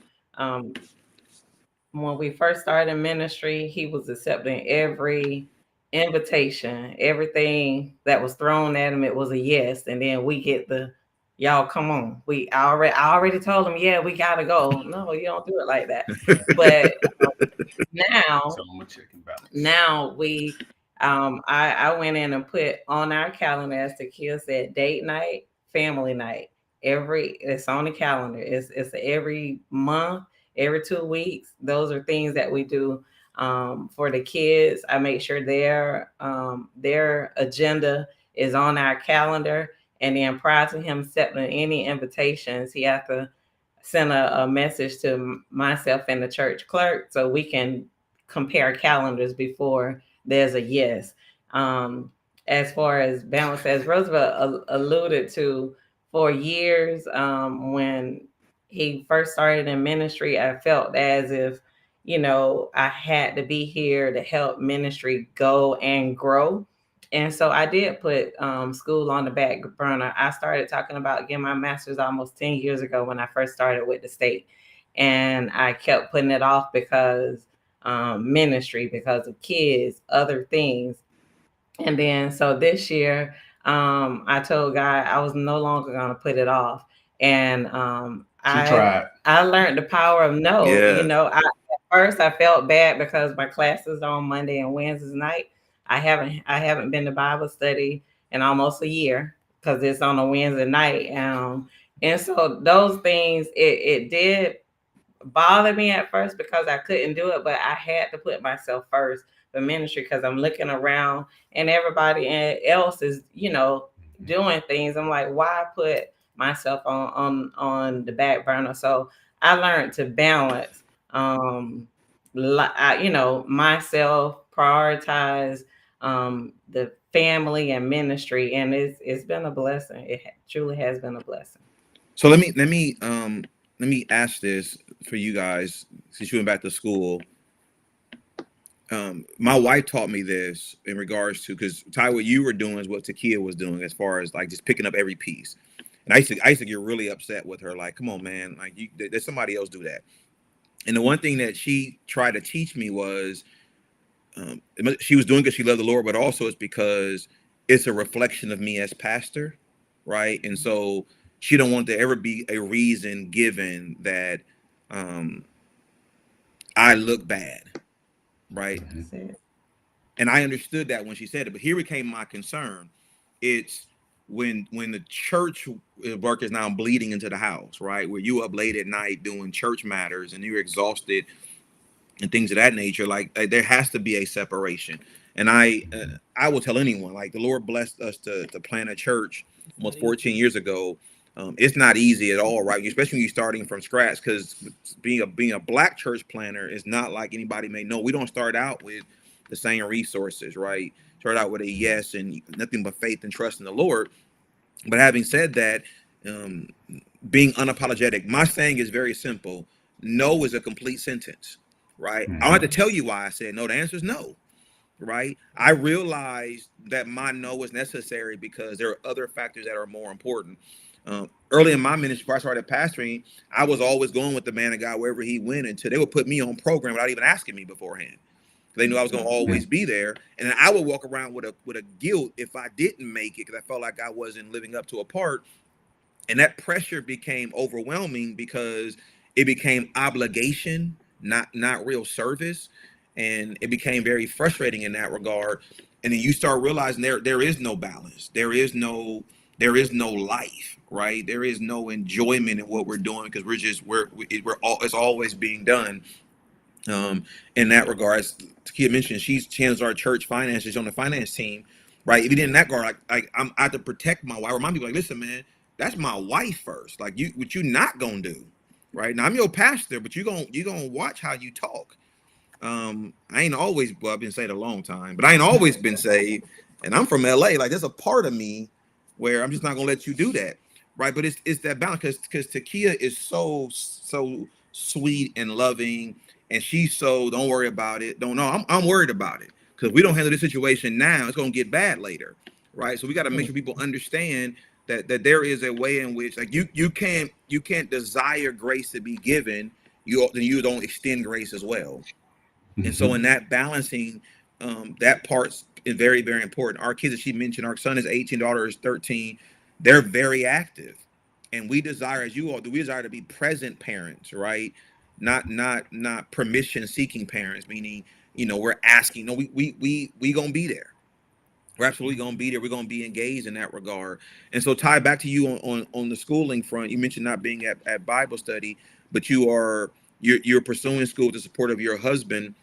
when we first started ministry, he was accepting every invitation, everything that was thrown at him. It was a yes, and then we get the y'all come on. I already told him, yeah, we gotta go. No, you don't do it like that. But now we I went in and put on our calendar, as Takia said, date night, family night. It's on the calendar. It's every month, every 2 weeks. Those are things that we do for the kids. I make sure their agenda is on our calendar. And then prior to him accepting any invitations, he has to send a message to myself and the church clerk so we can compare calendars before there's a yes. As far as balance, as Roosevelt alluded to, for years when he first started in ministry, I felt as if, you know, I had to be here to help ministry go and grow. And so I did put school on the back burner. I started talking about getting my master's almost 10 years ago when I first started with the state. And I kept putting it off because ministry, because of kids, other things. And then so this year, I told God I was no longer going to put it off. And I learned the power of no. Yeah. You know, at first I felt bad because my classes are on Monday and Wednesday night. I haven't been to Bible study in almost a year because it's on a Wednesday night. And so those things, it did bother me at first because I couldn't do it, but I had to put myself first the ministry, because I'm looking around and everybody else is, doing things. I'm like, why put myself on the back burner? So I learned to balance, myself, prioritize the family and ministry, and it's been a blessing. It truly has been a blessing. So let me ask this for you guys, since you went back to school. My wife taught me this in regards to, because Ty, what you were doing is what Takia was doing, as far as like just picking up every piece. And I used to get really upset with her, like, come on, man, like there's somebody else do that. And the one thing that she tried to teach me was, she was doing because she loved the Lord, but also it's because it's a reflection of me as pastor, right? And so she don't want there ever be a reason given that I look bad, right? And I understood that when she said it, but here became my concern. It's when the church work is now bleeding into the house, right? Where you up late at night doing church matters and you're exhausted and things of that nature. Like there has to be a separation. And I will tell anyone, like, the Lord blessed us to plant a church almost 14 years ago. It's not easy at all, right? Especially when you're starting from scratch, because being a Black church planner is not like anybody may know. We don't start out with the same resources, right? Start out with a yes and nothing but faith and trust in the Lord. But having said that, being unapologetic, my saying is very simple. No is a complete sentence, right? I don't have to tell you why I said no. The answer is no, right? I realized that my no is necessary because there are other factors that are more important. Early in my ministry, before I started pastoring, I was always going with the man of God wherever he went until they would put me on program without even asking me beforehand. They knew I was going to always be there. And then I would walk around with a guilt if I didn't make it, because I felt like I wasn't living up to a part. And that pressure became overwhelming because it became obligation, not real service. And it became very frustrating in that regard. And then you start realizing there is no balance. There is no life, right? There is no enjoyment in what we're doing, because it's always being done. In that regard, as Takia mentioned, she handles our church finances on the finance team, right? Even in that regard, I have to protect my wife. I remind people, like, listen, man, that's my wife first. Like, what you not gonna do, right? Now I'm your pastor, but you gonna watch how you talk. I ain't always, well, I've been saved a long time, but I ain't always been saved, and I'm from LA. Like, there's a part of me where I'm just not gonna let you do that, right? But it's that balance, because Takia is so sweet and loving. And she's so, don't worry about it. I'm worried about it, because we don't handle this situation now, it's going to get bad later, right? So we got to make sure people understand that there is a way in which, like, you can't desire grace to be given, you don't extend grace as well. And so in that balancing, that part's very, very important. Our kids, as she mentioned, our son is 18, daughter is 13. They're very active, and we desire, as you all do, we desire to be present parents, right? Not permission seeking parents, meaning, we're asking, no, we gonna be there. We're absolutely gonna be there. We're gonna be engaged in that regard. And so, Ty, back to you on the schooling front. You mentioned not being at Bible study, but you're pursuing school with the support of your husband,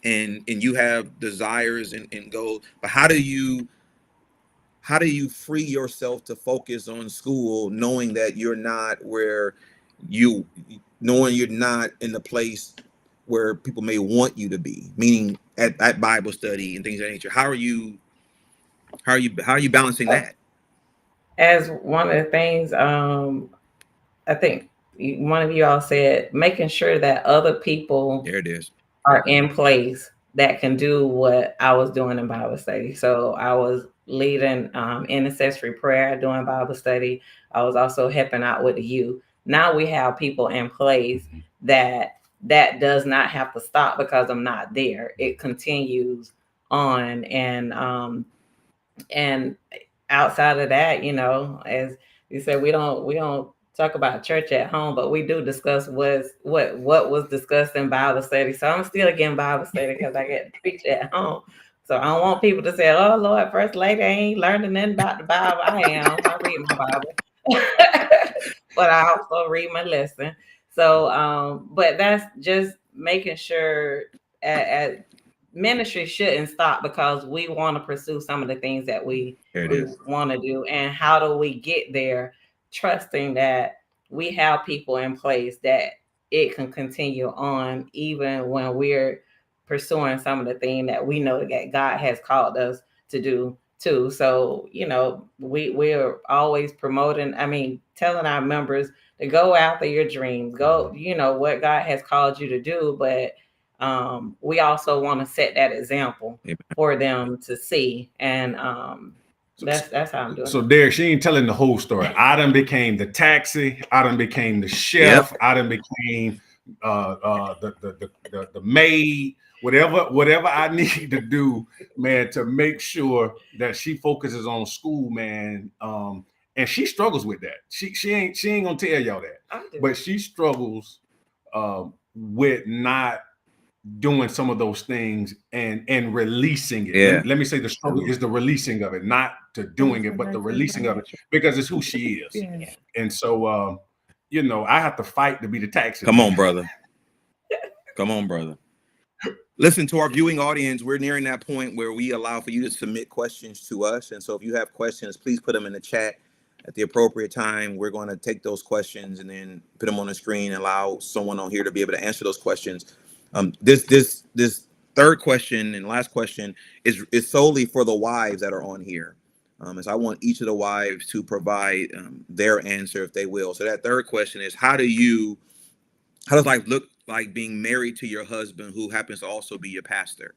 and you have desires and goals. But how do you free yourself to focus on school, knowing that you're not knowing you're not in the place where people may want you to be, meaning at Bible study and things of that nature? How are you balancing that? As one of the things, I think one of you all said, making sure that other people are in place that can do what I was doing in Bible study. So I was leading intercessory prayer, doing Bible study. I was also helping out with the youth. Now we have people in place that does not have to stop because I'm not there. It continues on. And outside of that, as you said, we don't talk about church at home, but we do discuss what was discussed in Bible study. So I'm still getting Bible study because I get to preach at home. So I don't want people to say, "Oh Lord, First Lady ain't learning nothing about the Bible." I am. I read my Bible. But I also read my lesson. So, but that's just making sure, ministry shouldn't stop because we want to pursue some of the things that we want to do. And how do we get there? Trusting that we have people in place that it can continue on even when we're pursuing some of the things that we know that God has called us to do too. So, you know, we're always promoting, telling our members to go after your dreams, go, you know, what God has called you to do. But we also want to set that example for them to see. And that's how I'm doing. So Derek, she ain't telling the whole story. I done became the taxi. I done became the chef. I done became the maid. Whatever I need to do, man, to make sure that she focuses on school, man. And she struggles with that. She ain't gonna tell y'all that, but she struggles with not doing some of those things and releasing it. Yeah. Let me say the struggle is the releasing of it, not to doing it, but the releasing of it, because it's who she is. Yeah. And so, you know, I have to fight to be the taxi. Come on, brother. Come on, brother. Listen, to our viewing audience, we're nearing that point where we allow for you to submit questions to us. And so if you have questions, please put them in the chat at the appropriate time. We're going to take those questions and then put them on the screen and allow someone on here to be able to answer those questions. This third question and last question is solely for the wives that are on here. As I want each of the wives to provide their answer if they will. So that third question is, how does life look like being married to your husband who happens to also be your pastor?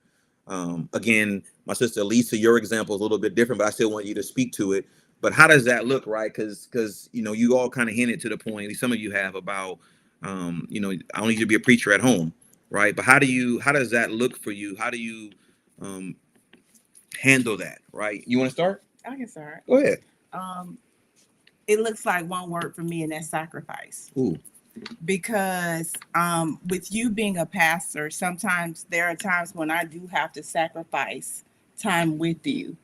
Again, my sister Lisa, your example is a little bit different, but I still want you to speak to it. But how does that look, right? Because you know, you all kind of hinted to the point, at least some of you have, about you know, I don't need you to be a preacher at home, right? But how does that look for you? How do you handle that, right? You want to start? I can start. Go ahead. It looks like one word for me, and that's sacrifice. Ooh. Because with you being a pastor, sometimes there are times when I do have to sacrifice time with you.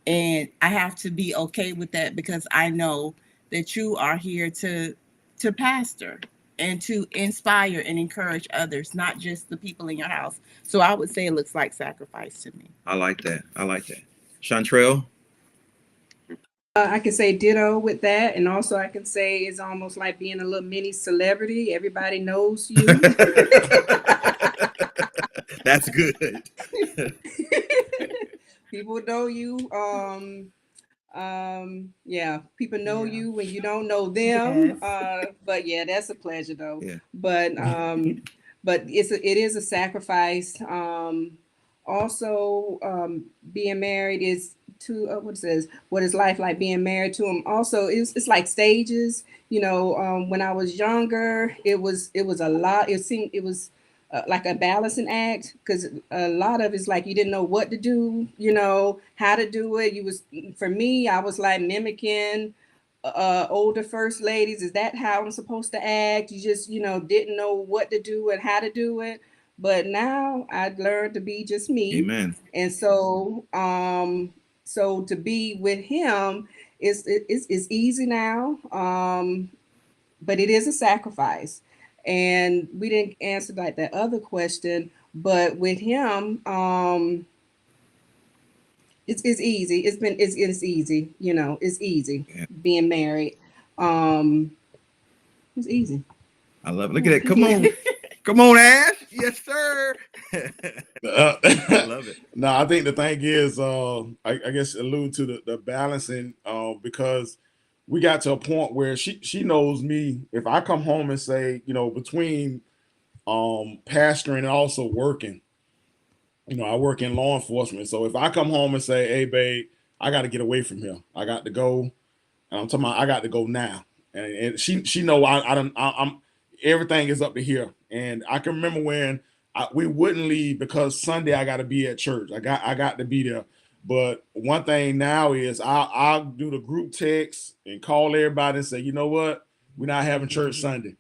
And I have to be okay with that, because I know that you are here to pastor and to inspire and encourage others, not just the people in your house. So I would say it looks like sacrifice to me. I like that. Chantrell? I can say ditto with that. And also I can say it's almost like being a little mini celebrity. Everybody knows you. That's good. People know you. People know you when you don't know them. Yes. But yeah, that's a pleasure though. Yeah. But it is a sacrifice. Also, being married is to what is life like being married to him. Also, it's like stages. You know, when I was younger, it was a lot. It was like a balancing act, because a lot of it's like you didn't know what to do, you know, how to do it. For me, I was like mimicking older first ladies. Is that how I'm supposed to act? You just, you know, didn't know what to do and how to do it. But now I've learned to be just me. Amen. And so, so to be with him is easy now, but it is a sacrifice. And we didn't answer like that other question, but with him, it's easy. It's easy, you know, it's easy being married. It's easy. I love it. Look at it. Come on. Come on, Ash. Yes, sir. I love it. No, I think the thing is, I guess allude to the balancing, because we got to a point where she knows me. If I come home and say, you know, between pastoring and also working, you know, I work in law enforcement. So if I come home and say, hey, babe, I got to get away from here. I got to go. And I'm talking about I got to go now. And she know I'm everything is up to here. And I can remember when we wouldn't leave because Sunday I got to be at church. I got to be there. But one thing now is I'll do the group text and call everybody and say, you know what? We're not having church Sunday.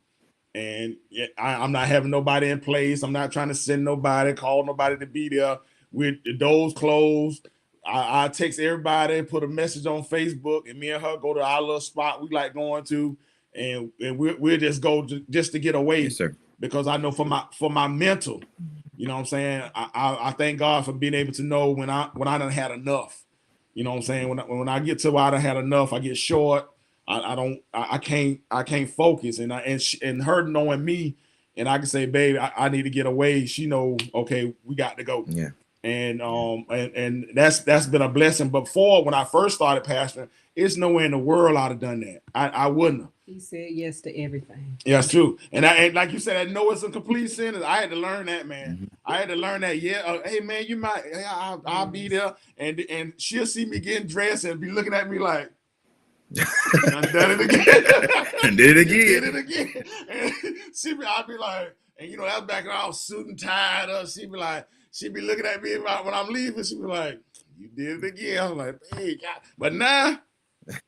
And I'm not having nobody in place. I'm not trying to send nobody, call nobody to be there. With the doors closed, I text everybody, put a message on Facebook, and me and her go to our little spot we like going to, and we'll just go just to get away. Yes, sir. Because I know for my mental, You know what I'm saying? I thank God for being able to know when I done had enough. You know what I'm saying? When I get to where I done had enough, I get short. I can't focus, and her knowing me, and I can say, babe, I need to get away. She know, okay, we got to go. Yeah. And that's been a blessing. But before, when I first started pastoring, it's nowhere in the world I'd have done that. I wouldn't have. He said yes to everything. Yeah, it's true. And like you said, I know it's a complete sentence. I had to learn that, man. Mm-hmm. I had to learn that. Yeah, hey man, you might. I'll be there, and she'll see me getting dressed and be looking at me like, I done it again. And did it Did it again. again. And I'd be like, and that's back when I was suit and tied up. She'd be looking at me when I'm leaving. She'd be like, you did it again. I was like, hey, God. But now,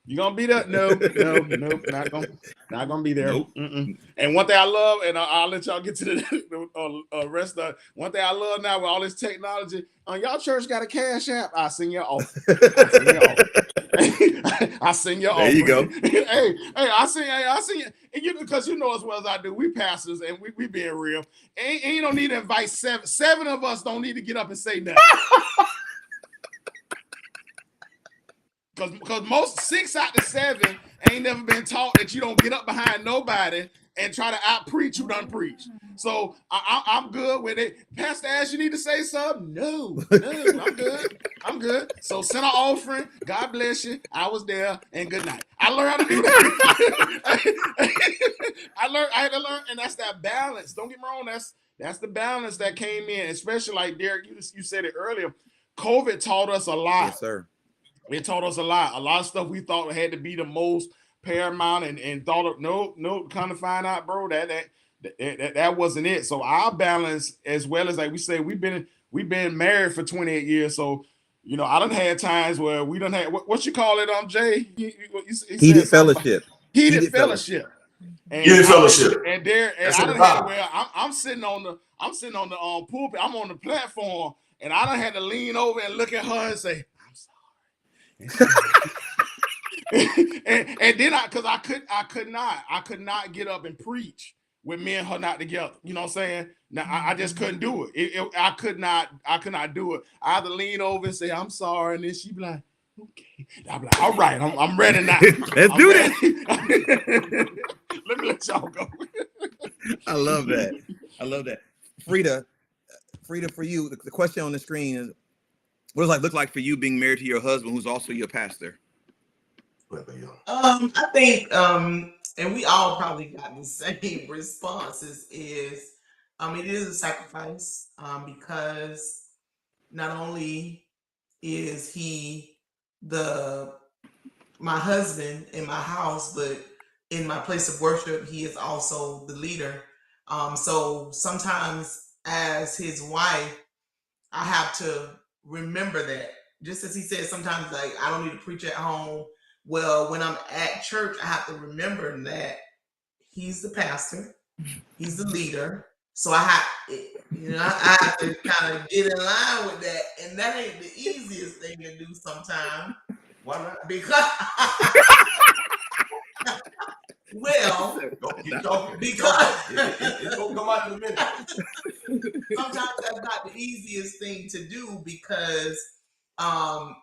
you gonna be there? No, not gonna be there. Nope. And one thing I love, and I'll let y'all get to the rest of it. One thing I love now with all this technology, y'all church got a cash app. I send you off. I send you off. There you go. hey, I send you. And you, because you know as well as I do, we pastors and we being real. And you don't need to invite seven. Seven of us don't need to get up and say nothing. Because most 6 out of 7 ain't never been taught that you don't get up behind nobody and try to out preach who done preach. So I'm good with it. Pastor Ash, you need to say something? No, I'm good. So send an offering. God bless you. I was there, and good night. I learned how to do that. I had to learn, and that's that balance. Don't get me wrong. That's the balance that came in, especially like Derek, you said it earlier. COVID taught us a lot. Yes, sir. It taught us a lot. A lot of stuff we thought had to be the most paramount, and thought of no, kind of find out, bro, that wasn't it. So our balance, as well as like we say, we've been married for 28 years. So I done had times where we done had what you call it, Jay? Heated fellowship. Heated fellowship. And Heated fellowship. And there, and I done had where I'm sitting on the pulpit. I'm on the platform, and I done had to lean over and look at her and say, and then I could not get up and preach with me and her not together. You know what I'm saying? Now I just couldn't do it. I could not do it. I had to lean over and say, I'm sorry, and then she'd be like, okay. I'm like, all right, I'm ready now. Let's do this. Let me let y'all go. I love that. Frida, for you, the question on the screen is, what does it look like for you being married to your husband, who's also your pastor? I think, and we all probably got the same responses. It is a sacrifice, because not only is he my husband in my house, but in my place of worship, he is also the leader. So sometimes, as his wife, I have to remember that. Just as he said, sometimes like I don't need to preach at home. Well, when I'm at church, I have to remember that he's the pastor, he's the leader. So I have to kind of get in line with that, and that ain't the easiest thing to do sometimes. Why not? Because well, keep talking. Because it's gonna come out in a minute. Sometimes that's not the easiest thing to do, because a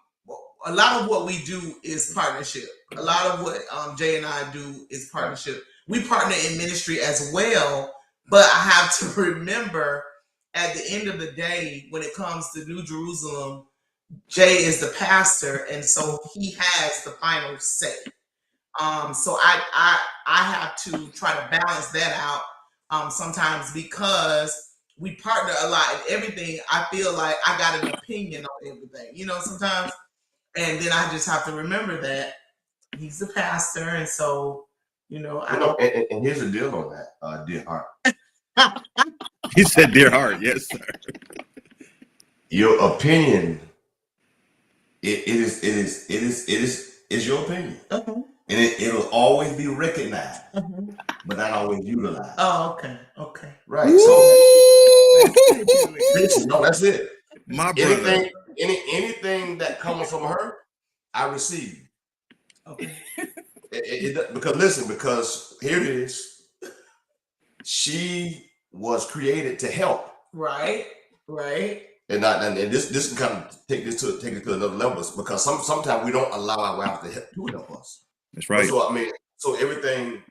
lot of what we do is partnership. A lot of what Jay and I do is partnership. We partner in ministry as well, but I have to remember, at the end of the day, when it comes to New Jerusalem, Jay is the pastor, and so he has the final say. So I have to try to balance that out sometimes, because we partner a lot in everything. I feel like I got an opinion on everything, sometimes. And then I just have to remember that he's the pastor. And so, I don't. And here's the deal on that, dear heart. He said, dear heart. Yes, sir. Your opinion, it is your opinion. Okay. And it'll always be recognized, but not always utilized. Oh, okay. Right. So no, that's it. My brother. Anything that comes from her, I receive. Okay. Because here it is. She was created to help. Right. Right. And this can kind of take it to another level, because sometimes we don't allow our wives to help us. That's right. So I mean, so everything,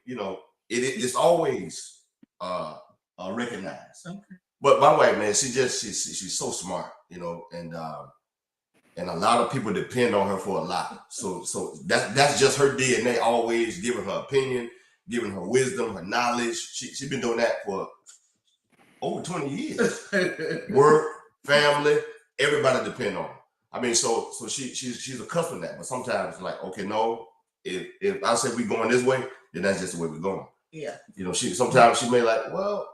it's always recognized. Okay. But my wife, man, she's so smart, and a lot of people depend on her for a lot. So that's just her DNA, always giving her opinion, giving her wisdom, her knowledge. She's been doing that for over 20 years. Work, family, everybody depend on her. I mean, so she's accustomed to that. But sometimes, like, okay, no, if I say we're going this way, then that's just the way we're going. Yeah. Sometimes she may like, well,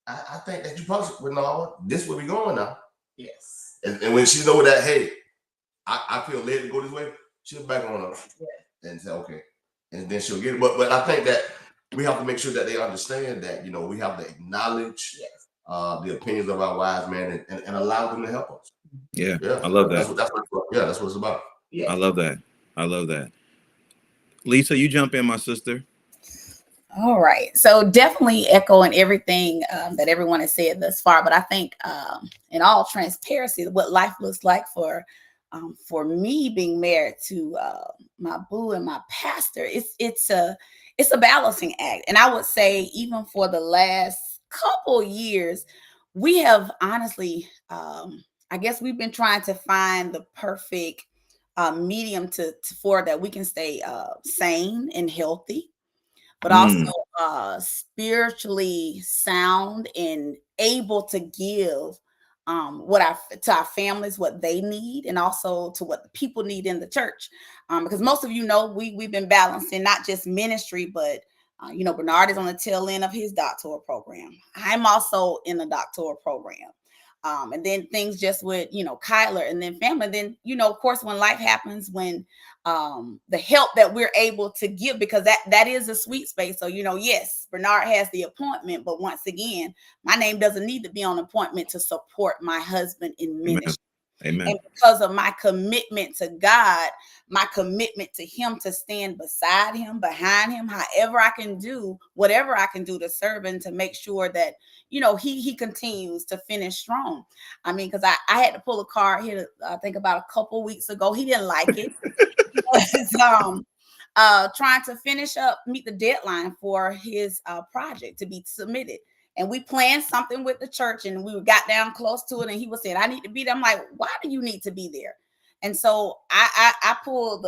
I think that you probably, well, no, this way we're going now. Yes. And when she know that, hey, I feel led to go this way, she'll back on up and say, okay. And then she'll get it. But I think that we have to make sure that they understand that, we have to acknowledge the opinions of our wives, man, and allow them to help us. Yeah. I love that. That's what it's about. Yeah. I love that. Lisa, you jump in, my sister. All right. So definitely echoing everything that everyone has said thus far. But I think in all transparency, what life looks like for me being married to my boo and my pastor, it's a balancing act. And I would say even for the last couple years, we have honestly, I guess we've been trying to find the perfect medium for that we can stay sane and healthy, but also spiritually sound and able to give to our families what they need, and also to what the people need in the church. Because most of we've been balancing not just ministry, but Bernard is on the tail end of his doctoral program. I'm also in the doctoral program. And then things just with, Kyler, and then family. Then, of course, when life happens, when the help that we're able to give, because that is a sweet space. So, yes, Bernard has the appointment, but once again, my name doesn't need to be on appointment to support my husband in ministry. Amen. And because of my commitment to God, my commitment to him, to stand beside him, behind him, however I can do, whatever I can do to serve and to make sure that, he continues to finish strong. I mean, because I had to pull a card here, I think about a couple weeks ago. He didn't like it. He was trying to meet the deadline for his project to be submitted. And we planned something with the church, and we got down close to it. And he was saying, I need to be there. I'm like, why do you need to be there? And so I pulled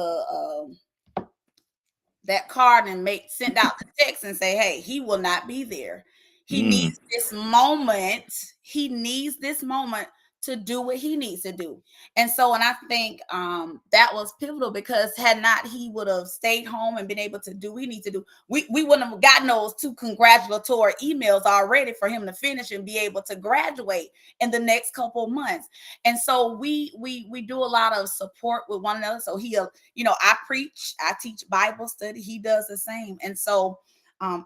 that card and sent out the text and say, hey, he will not be there. He needs this moment. He needs this moment to do what he needs to do. And I think that was pivotal, because had not, he would have stayed home and been able to do what he needs to do. We wouldn't have gotten those 2 congratulatory emails already for him to finish and be able to graduate in the next couple of months. And so we do a lot of support with one another. So he'll, I preach, I teach Bible study, he does the same. And so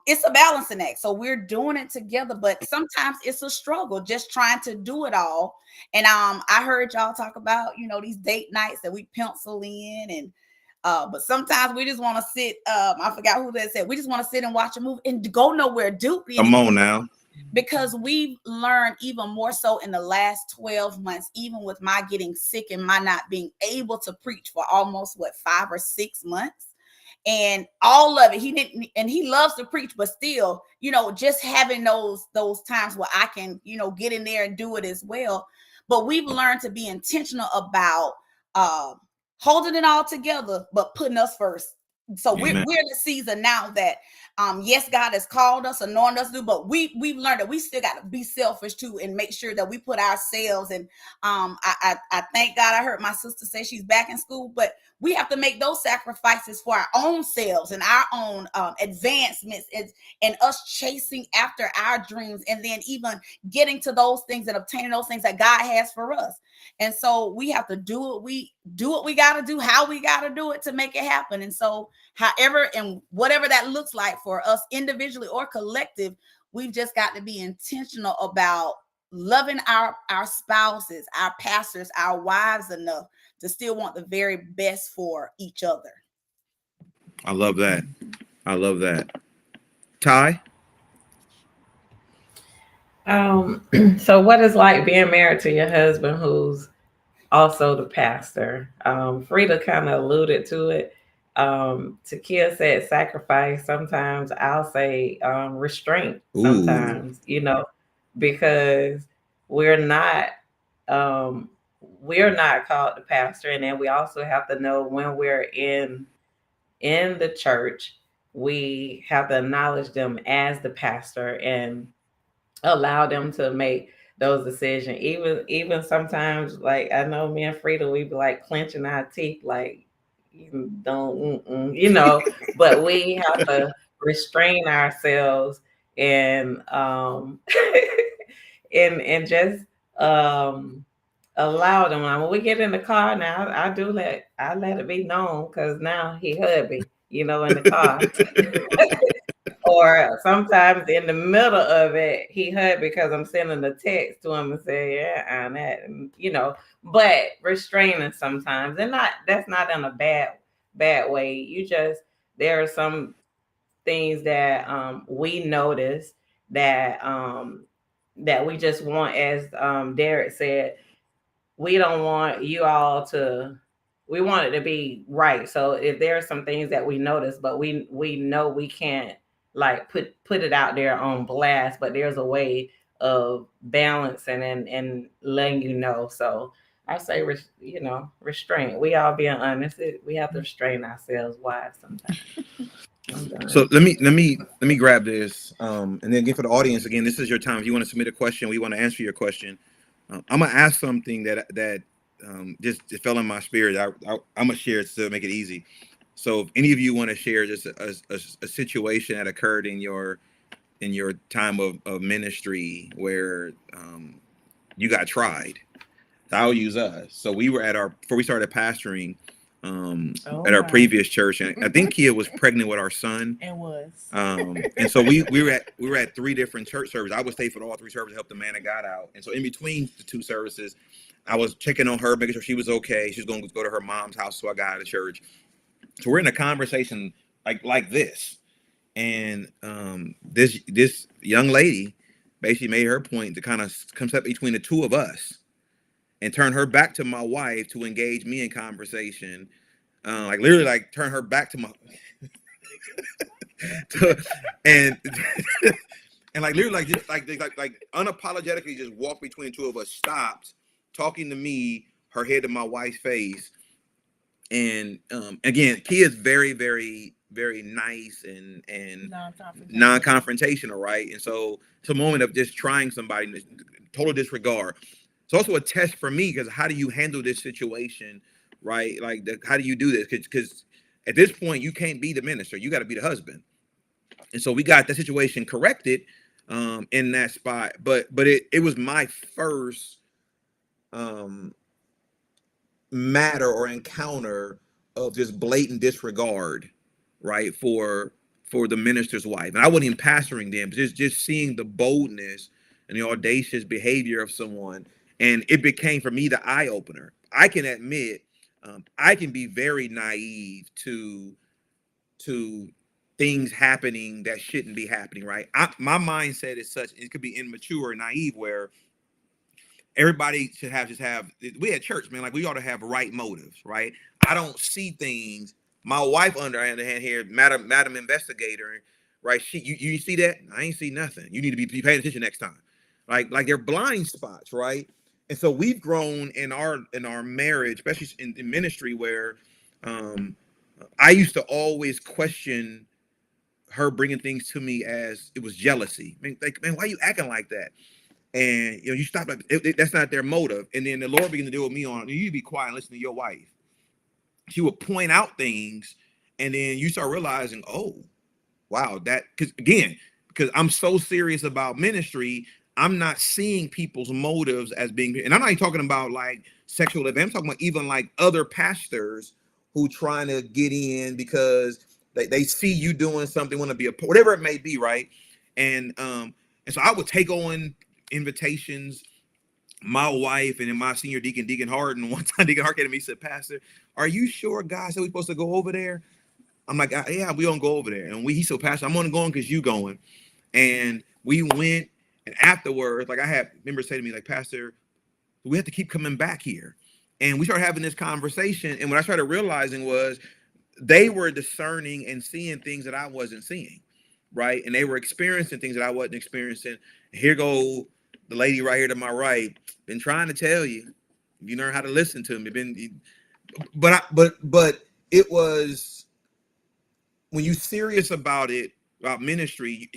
it's a balancing act. So we're doing it together, but sometimes it's a struggle just trying to do it all. And I heard y'all talk about, these date nights that we pencil in, and but sometimes we just want to sit. I forgot who that said. We just want to sit and watch a movie and go nowhere. Come on now. Because we've learned even more so in the last 12 months, even with my getting sick and my not being able to preach for almost 5 or 6 months. And all of it, he didn't, and he loves to preach, but still, just having those times where I can, get in there and do it as well. But we've learned to be intentional about holding it all together, but putting us first. So we're in the season now that, yes, God has called us, anointed us to do, but we've learned that we still got to be selfish too, and make sure that we put ourselves. And I thank God. I heard my sister say she's back in school, but we have to make those sacrifices for our own selves and our own advancements, and us chasing after our dreams, and then even getting to those things and obtaining those things that God has for us. And so we have to do what we got to do, how we got to do it to make it happen. And so however and whatever that looks like for us individually or collective, we've just got to be intentional about loving our spouses, our pastors, our wives enough to still want the very best for each other. I love that. I love that. Ty? So what is like being married to your husband who's also the pastor? Frida kind of alluded to it. Takia said sacrifice. Sometimes I'll say restraint. Sometimes, because we're not um, we're not called the pastor, and then we also have to know when we're in the church, we have to acknowledge them as the pastor and allow them to make those decisions. Even sometimes, like I know me and Frida, we be like clenching our teeth, like you don't, but we have to restrain ourselves and and just allow them. When we get in the car now, I let it be known because now he hubby, in the car. Or sometimes in the middle of it, he hurt because I'm sending a text to him and say, yeah, I'm that, but restraining sometimes, and that's not in a bad way. There are some things that we notice that that we just want, as Derek said, we don't want you all we want it to be right. So if there are some things that we notice, but we know we can't like put it out there on blast, but there's a way of balancing and letting you know. So I say, restraint. We all being honest. We have to restrain ourselves. Why sometimes. So let me grab this, and then again for the audience, again, this is your time. If you want to submit a question, we want to answer your question. I'm gonna ask something that just it fell in my spirit. I'm gonna share it to make it easy. So if any of you want to share just a situation that occurred in your time of ministry where you got tried, I'll use us. So we were before we started pastoring at our previous church, and I think Kia was pregnant with our son. It was. And so we were at 3 different church services. I would stay for all 3 services to help the man of God out. And so in between the 2 services, I was checking on her, making sure she was okay. She was going to go to her mom's house, so I got out of church. So we're in a conversation like this, and this young lady basically made her point to kind of come up between the 2 of us and turn her back to my wife to engage me in conversation, literally turn her back to my and literally just unapologetically just walk between the 2 of us, stopped talking to me, her head to my wife's face. And again, Kia is very, very, very nice and non-confrontational, right? And so it's a moment of just trying somebody, total disregard. It's also a test for me, because how do you handle this situation, right? How do you do this? Because at this point, you can't be the minister. You got to be the husband. And so we got the situation corrected in that spot. But it was my first matter or encounter of just blatant disregard, right, for the minister's wife. And I wasn't even pastoring them, but just seeing the boldness and the audacious behavior of someone. And it became for me the eye opener. I can admit I can be very naive to things happening that shouldn't be happening, right? My mindset is such, it could be immature or naive, where everybody should we at church, man, we ought to have right motives, right? I don't see things. My wife, on the other hand here, Madam Investigator, right? You see that? I ain't see nothing. You need to be paying attention next time. Like they're blind spots, right? And so we've grown in our marriage, especially in ministry, where I used to always question her bringing things to me as it was jealousy. Man, why are you acting like that? And you stop. That's not their motive. And then the Lord began to deal with me on, you need to be quiet and listen to your wife. She would point out things, and then you start realizing, oh, wow, because I'm so serious about ministry, I'm not seeing people's motives as being, and I'm not even talking about sexual events. I'm talking about even other pastors who trying to get in because they see you doing something, want to be whatever it may be, right? And so I would take on invitations. My wife and then my senior Deacon Harden, one time Deacon Hart came to me and said, Pastor, are you sure God said we're supposed to go over there? I'm like, yeah, we don't go over there. And he said, Pastor, I'm only going because you going. And we went, And afterwards, like I had members say to me, like, Pastor, we have to keep coming back here. And we started having this conversation. And what I started realizing was they were discerning and seeing things that I wasn't seeing, right? And they were experiencing things that I wasn't experiencing. Here go the lady right here to my right. Been trying to tell you, you learn how to listen to me. But it was, when you serious about it, about ministry,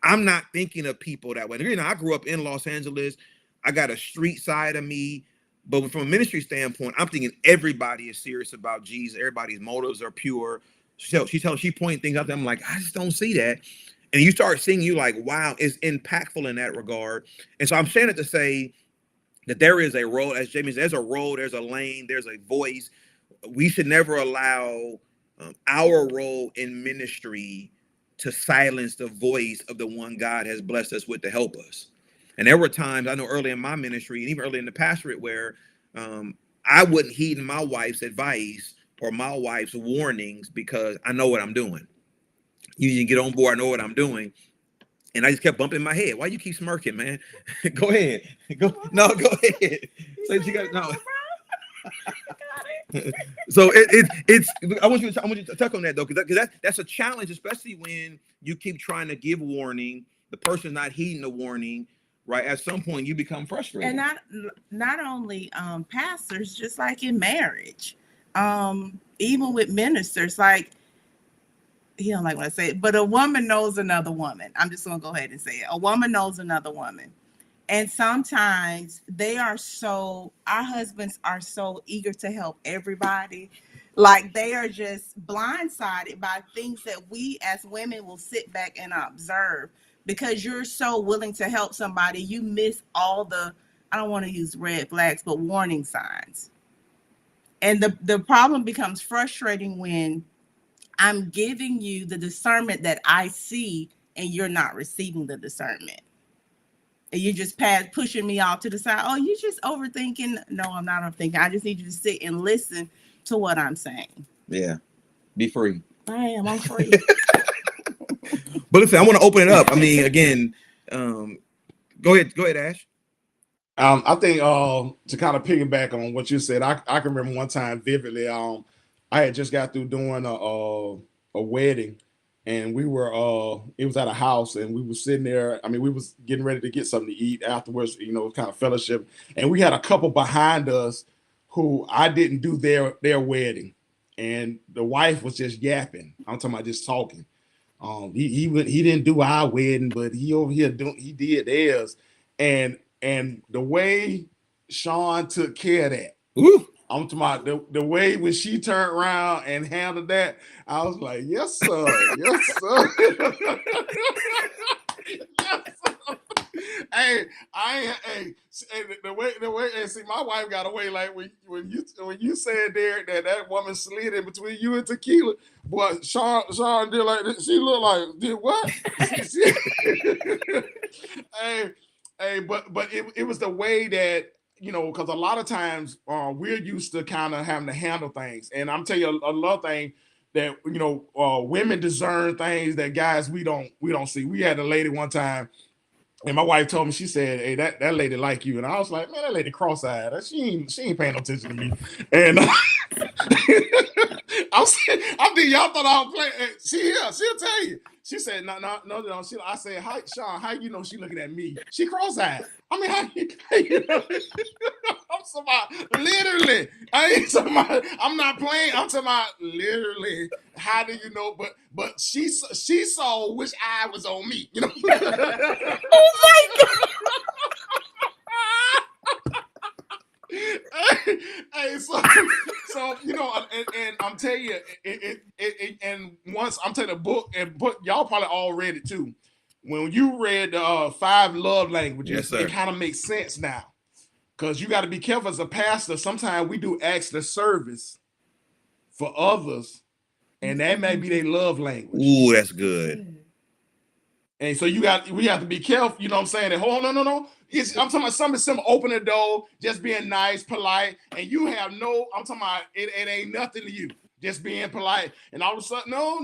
I'm not thinking of people that way. You know, I grew up in Los Angeles. I got a street side of me, but from a ministry standpoint, I'm thinking everybody is serious about Jesus. Everybody's motives are pure. She pointing things out there. I'm like, I just don't see that. And you start seeing, you like, wow, it's impactful in that regard. And so I'm saying it to say that there is a role, as Jamie said, there's a role, there's a lane, there's a voice. We should never allow our role in ministry to silence the voice of the one God has blessed us with to help us. And there were times, I know early in my ministry and even early in the pastorate, where I wouldn't heed my wife's advice or my wife's warnings because I know what I'm doing. You can get on board, I know what I'm doing. And I just kept bumping my head. Why you keep smirking, man? Go ahead. Go ahead. So you got no. So it's I want you to talk on that though, because that's a challenge, especially when you keep trying to give warning, the person's not heeding the warning, right? At some point you become frustrated. And not only pastors, just like in marriage, even with ministers, like, he don't like when I say it, but a woman knows another woman. I'm just gonna go ahead and say it. A woman knows another woman. And sometimes our husbands are so eager to help everybody. Like they are just blindsided by things that we as women will sit back and observe, because you're so willing to help somebody. You miss all the, I don't want to use red flags, but warning signs. And the problem becomes frustrating when I'm giving you the discernment that I see and you're not receiving the discernment. And you just pushing me off to the side. Oh, you're just overthinking. No, I'm not overthinking. I just need you to sit and listen to what I'm saying. Yeah. Be free. I'm free. But listen, I want to open it up. I mean, again, go ahead, Ash. I think to kind of piggyback on what you said, I can remember one time vividly. I had just got through doing a wedding, and we were it was at a house, and we were sitting there. I mean, we was getting ready to get something to eat afterwards, you know, kind of fellowship. And we had a couple behind us who I didn't do their wedding, and the wife was just yapping. I'm talking about just talking. He didn't do our wedding, but he over here he did theirs, and the way Sean took care of that. Ooh. I'm talking about the way when she turned around and handled that, I was like, yes, sir. Yes, sir. Yes, sir. Hey, the way, and see, my wife got away. Like when you said there that woman slid in between you and Tequila, boy, Sean did like this. She looked like, did what? But it was the way that, you know, because a lot of times we're used to kind of having to handle things. And I'm telling you another thing that, you know, women discern things that guys we don't see. We had a lady one time, and my wife told me, she said, hey, that lady like you. And I was like, man, that lady cross-eyed. She ain't paying no attention to me. And I'm thinking y'all thought I was playing. She'll tell you. She said, no. I said, hi, Sean, how you know she looking at me? She cross-eyed. I mean, how you know? I'm talking about literally. I'm not playing. I'm talking about literally. How do you know? But she saw which eye was on me. You know. Oh my God. Hey, so you know, and I'm telling you, and once I'm telling the book, and y'all probably all read it too. When you read 5 love languages, yes, it kind of makes sense now, because you got to be careful as a pastor. Sometimes we do extra service for others, and that may be their love language. Ooh, that's good. And so we have to be careful. You know what I'm saying? That, oh, no. I'm talking about something simple, open the door, just being nice, polite, and you have I'm talking about it ain't nothing to you, just being polite. And all of a sudden, no,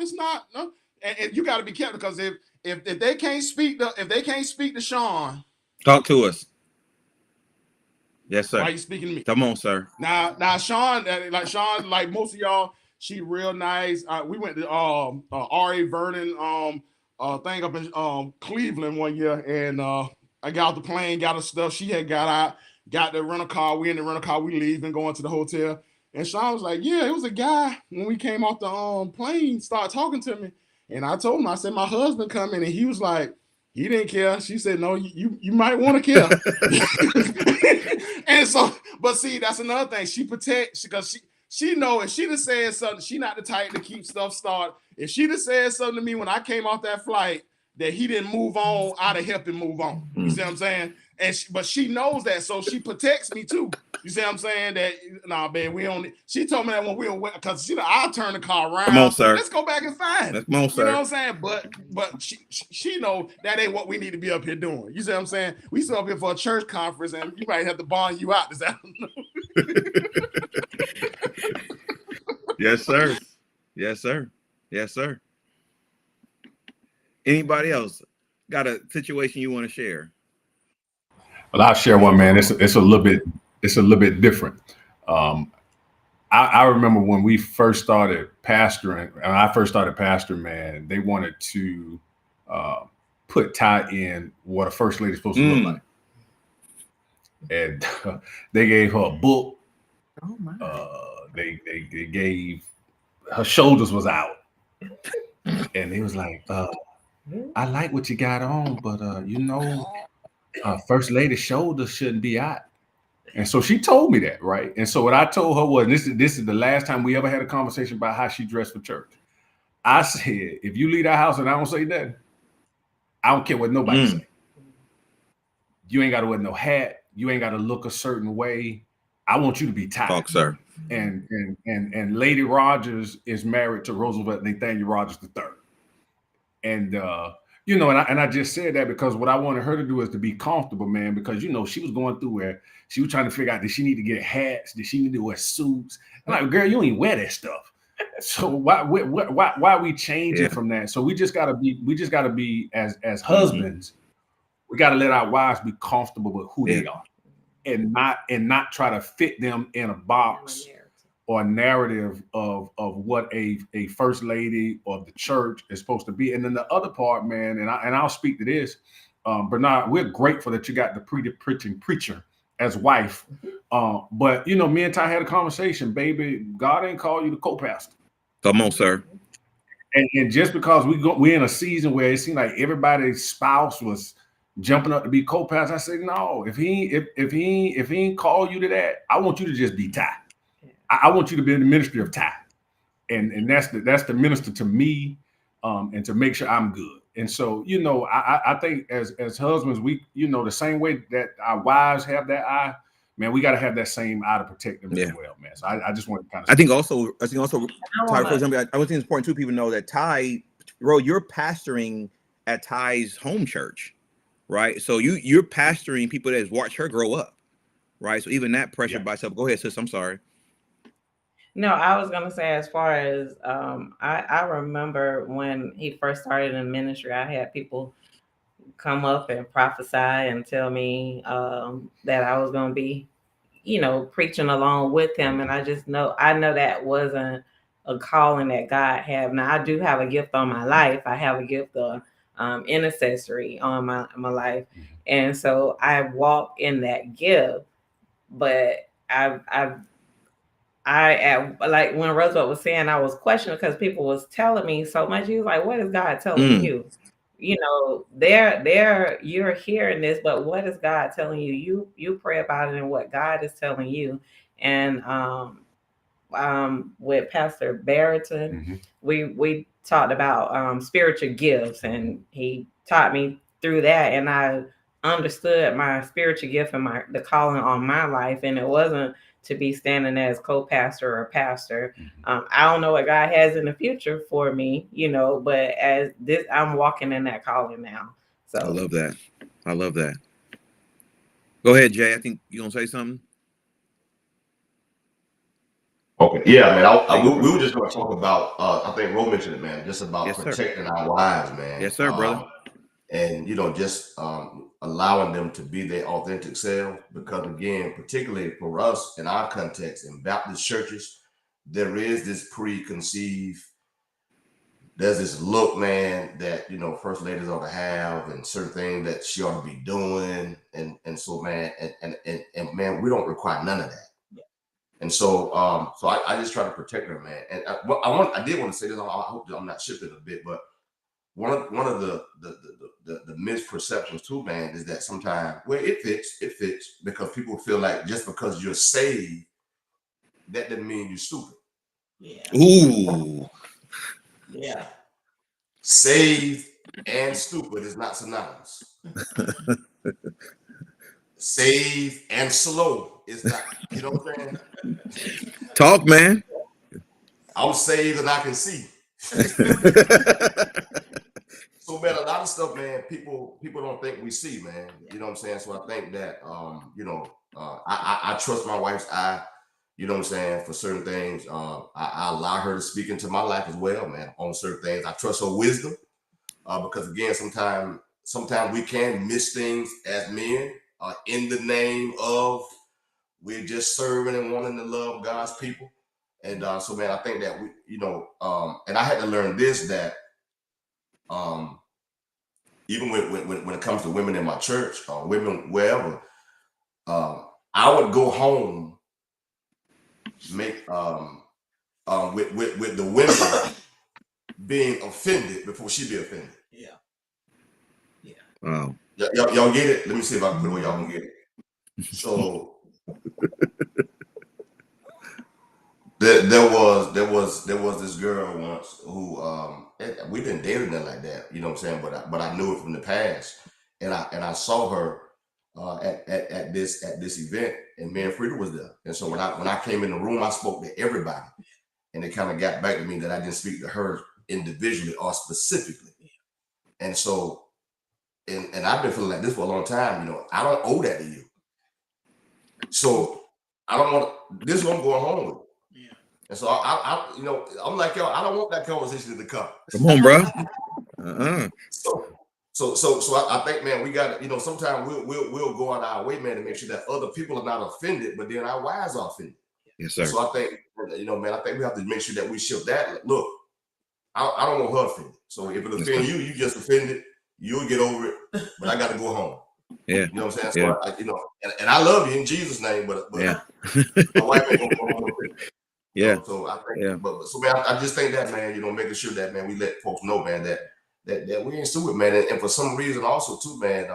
it's not. No. and you got to be careful because if they can't speak to Sean, talk to us. Yes, sir. Why are you speaking to me? Come on, sir. Now, Sean, like most of y'all, she real nice. We went to R.A. Vernon thing up in Cleveland one year, and I got off the plane, got her stuff. She had got out, got the rental car. We in the rental car. We leaving, going to the hotel. And Sean was like, "Yeah, it was a guy when we came off the plane, started talking to me." And I told him, I said, "My husband coming," and he was like, he didn't care. She said, "No, you might want to care." And so, but see, that's another thing. She protects because she know if she just said something, she not the type to keep stuff started. If she just said something to me when I came off that flight that he didn't move on, I'd have helped him move on. You see what I'm saying? And but she knows that, so she protects me too. You see what I'm saying? That nah, man, we only. She told me that when we were because I'll turn the car around. Come on, sir. Let's go back and find it. Come on, sir. You know what I'm saying? But she know that ain't what we need to be up here doing. You see what I'm saying? We still up here for a church conference, and you might have to bond you out this afternoon. Yes, sir. Yes, sir. Yes, sir. Anybody else got a situation you want to share? Well, I'll share one, man. It's a little bit different. I remember when we first started pastoring, and I first started pastoring, man, they wanted to put Ty in what a first lady's supposed to look like. And they gave her a book. Oh my. They gave her shoulders was out. And they was like, I like what you got on, but first lady's shoulders shouldn't be out. And so she told me that, right? And so what I told her was, this is the last time we ever had a conversation about how she dressed for church. I said, if you leave that house and I don't say nothing, I don't care what nobody say. You ain't got to wear no hat. You ain't got to look a certain way. I want you to be tight. Talk, sir. And Lady Rogers is married to Roosevelt Nathaniel Rogers III. And and I just said that because what I wanted her to do is to be comfortable, man, because she was going through where she was trying to figure out, did she need to get hats? Did she need to wear suits? I'm like, girl, you ain't wear that stuff. So why are we changing from that? So we just gotta be as husbands, we gotta let our wives be comfortable with who they are and not try to fit them in a box or a narrative of what a first lady or the church is supposed to be. And then the other part, man, and I'll speak to this, Bernard, we're grateful that you got the preaching preacher as wife. But me and Ty had a conversation, baby. God ain't called you to co-pastor. Come on, sir. And just because we're in a season where it seemed like everybody's spouse was jumping up to be co-pastor, I said, no, if he ain't called you to that, I want you to just be Ty. I want you to be in the ministry of Ty. And that's the minister to me, and to make sure I'm good. And so, I think as husbands, we, the same way that our wives have that eye, man, we got to have that same eye to protect them as well, man. So I just want to kind of. I think also, Ty, for example, I think it's important too. People know that Ty, bro, you're pastoring at Ty's home church, right? So you're pastoring people that has watched her grow up, right? So even that pressure by itself. Go ahead, sis. I'm sorry. No, I was gonna say, as far as I remember when he first started in ministry, I had people come up and prophesy and tell me that I was gonna be, preaching along with him, and I know that wasn't a calling that God had. Now I do have a gift on my life. I have a gift of intercessory on my life, and so I walk in that gift. But like when Roosevelt was saying, I was questioning because people was telling me so much. He was like, what is God telling you? You're hearing this, but what is God telling you? You pray about it and what God is telling you. And with Pastor Barrington, we talked about spiritual gifts, and he taught me through that, and I understood my spiritual gift and the calling on my life, and it wasn't to be standing as co-pastor or pastor. I don't know what God has in the future for me, but as this, I'm walking in that calling now. So I love that. I love that. Go ahead, Jay. I think you gonna say something. Okay, yeah, man. We were just going to talk about. I think Ro mentioned it, man. Just about Yes, sir. protecting our wives, man. Yes, sir, brother. And just allowing them to be their authentic self, because again, particularly for us in our context in Baptist churches, there is this preconceived. There's this look, man, that first ladies ought to have, and certain things that she ought to be doing, and so, man, and man, we don't require none of that. And so, so I just try to protect her, man. And I did want to say this. I hope I'm not shifting a bit, but one of the misperceptions too, man, is that sometimes, well, it fits because people feel like just because you're saved, that doesn't mean you're stupid. Yeah. Ooh. Yeah. Saved and stupid is not synonymous. Saved and slow is not. You know what I'm saying? Talk, man. I'm saved and I can see. So, man, a lot of stuff, man, people don't think we see, man. You know what I'm saying? So I think that, I trust my wife's eye, you know what I'm saying, for certain things. I allow her to speak into my life as well, man, on certain things. I trust her wisdom because, again, sometimes we can miss things as men in the name of we're just serving and wanting to love God's people. And so, man, I think that we, and I had to learn this, that even when it comes to women in my church or women wherever, I would go home, make with the women being offended before she be offended. Yeah. Yeah. Wow. Y'all get it? Let me see if I can put it where y'all can get it. So there was this girl once who we didn't date or nothing like that, you know what I'm saying? But I knew it from the past, and I saw her at this event, and me and Frida was there. And so when I came in the room, I spoke to everybody, and it kind of got back to me that I didn't speak to her individually or specifically. And so, and I've been feeling like this for a long time. I don't owe that to you. So I don't want this is what I'm going home with. And so I'm like, yo, I don't want that conversation to come. Come on, bro. So I think, man, we got to, sometimes we'll go out our way, man, to make sure that other people are not offended, but then our wives are offended. Yes, sir. So I think, man, I think we have to make sure that we shift that. Look, I don't want her offended. So if it offends you, you just offended. You'll get over it. But I got to go home. Yeah. You know what I'm saying? So and I love you in Jesus' name, but yeah. My wife ain't gonna go home with it. Yeah. So I think, but so man, I just think that, man, making sure that, man, we let folks know, man, that we ain't stupid, man, and for some reason also too, man,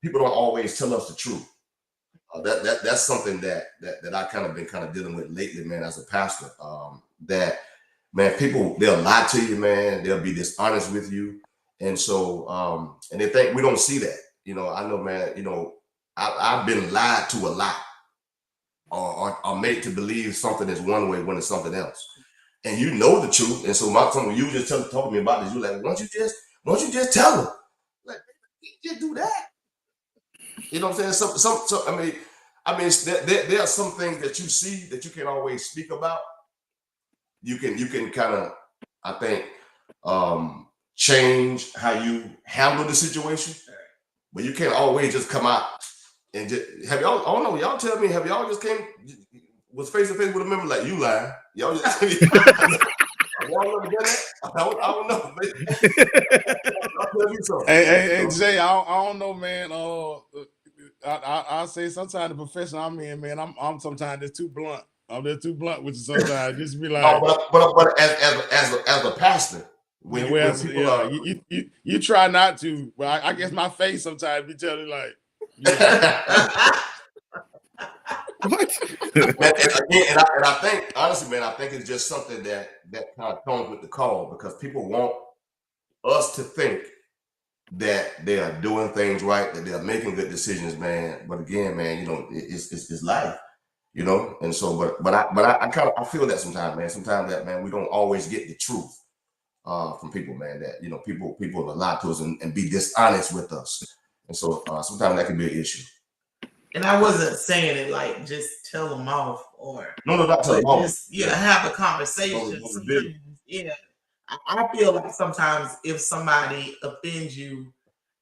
people don't always tell us the truth. That's something that I kind of been dealing with lately, man, as a pastor. That, man, people, they'll lie to you, man, they'll be dishonest with you, and so and they think we don't see that. I know, man. I've been lied to a lot. Or made to believe something is one way when it's something else, and you know the truth. And so when you just talking to me about this, you're like, why don't you just tell them? Like, just do that. You know what I'm saying? So I mean, there are some things that you see that you can't always speak about. You can kind of, I think, change how you handle the situation, but you can't always just come out. And just, have y'all? I don't know. Y'all tell me. Have y'all just was face to face with a member like you lying? Y'all just y'all never done that? I don't know. Hey, Jay. I don't know, man. I say sometimes the profession I'm in, man. I'm sometimes just too blunt. I'm just too blunt with you sometimes. Just be like, but as a pastor, you try not to. But I guess my face sometimes be telling like. What? and I think, honestly, man, I think it's just something that kind of comes with the call, because people want us to think that they are doing things right, that they are making good decisions, man. But again, man, it's life, and so, but I feel that sometimes, man. Sometimes that, man, we don't always get the truth from people, man. That people will lie to us and be dishonest with us. And so sometimes that can be an issue. And I wasn't saying it like just tell them off or No, not to the mama. just have a conversation. Sometimes, I feel like sometimes if somebody offends you,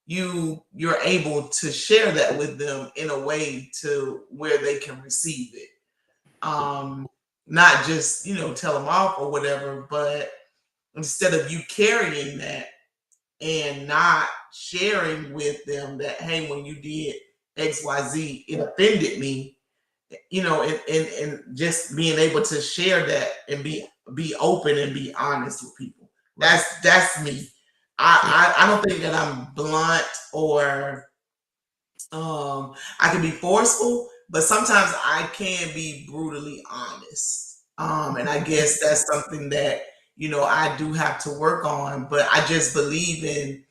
you're able to share that with them in a way to where they can receive it. Not just tell them off or whatever, but instead of you carrying that and not sharing with them that, hey, when you did XYZ, it offended me, and just being able to share that and be open and be honest with people. That's me. I don't think that I'm blunt or I can be forceful, but sometimes I can be brutally honest. And I guess that's something that I do have to work on, but I just believe in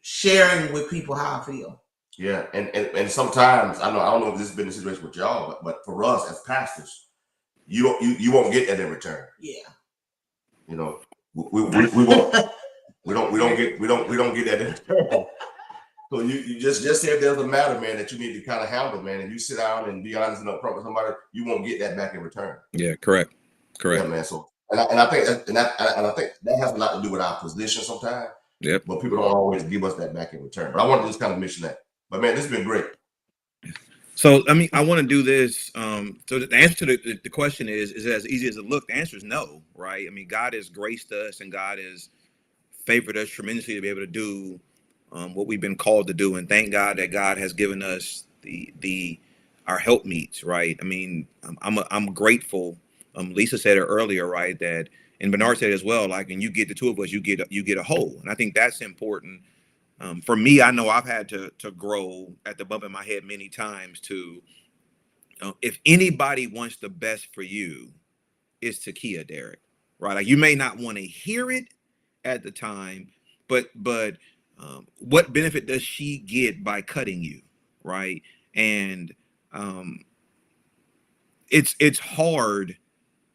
sharing with people how I feel. Yeah, and sometimes I don't know if this has been the situation with y'all, but for us as pastors, you won't get that in return. Yeah. We won't we don't get that in return. So you just say if there's a matter, man, that you need to kind of handle, man, and you sit down and be honest and upfront with somebody, you won't get that back in return. Yeah, correct. Yeah, man. So and I think that has a lot to do with our position sometimes. Yep. But people don't always give us that back in return. But I wanted to just kind of mention that. But man, this has been great. So I want to do this. So the answer to the question is it as easy as it looks? The answer is no, right? I mean, God has graced us and God has favored us tremendously to be able to do what we've been called to do, and thank God that God has given us our helpmeets, right? I mean, I'm grateful. Lisa said it earlier, right? That, and Bernard said as well. Like, when you get the two of us, you get a whole, and I think that's important. For me, I know I've had to grow at the bump in my head many times. To if anybody wants the best for you, it's Takia, Derek, right? Like, you may not want to hear it at the time, but what benefit does she get by cutting you, right? And it's hard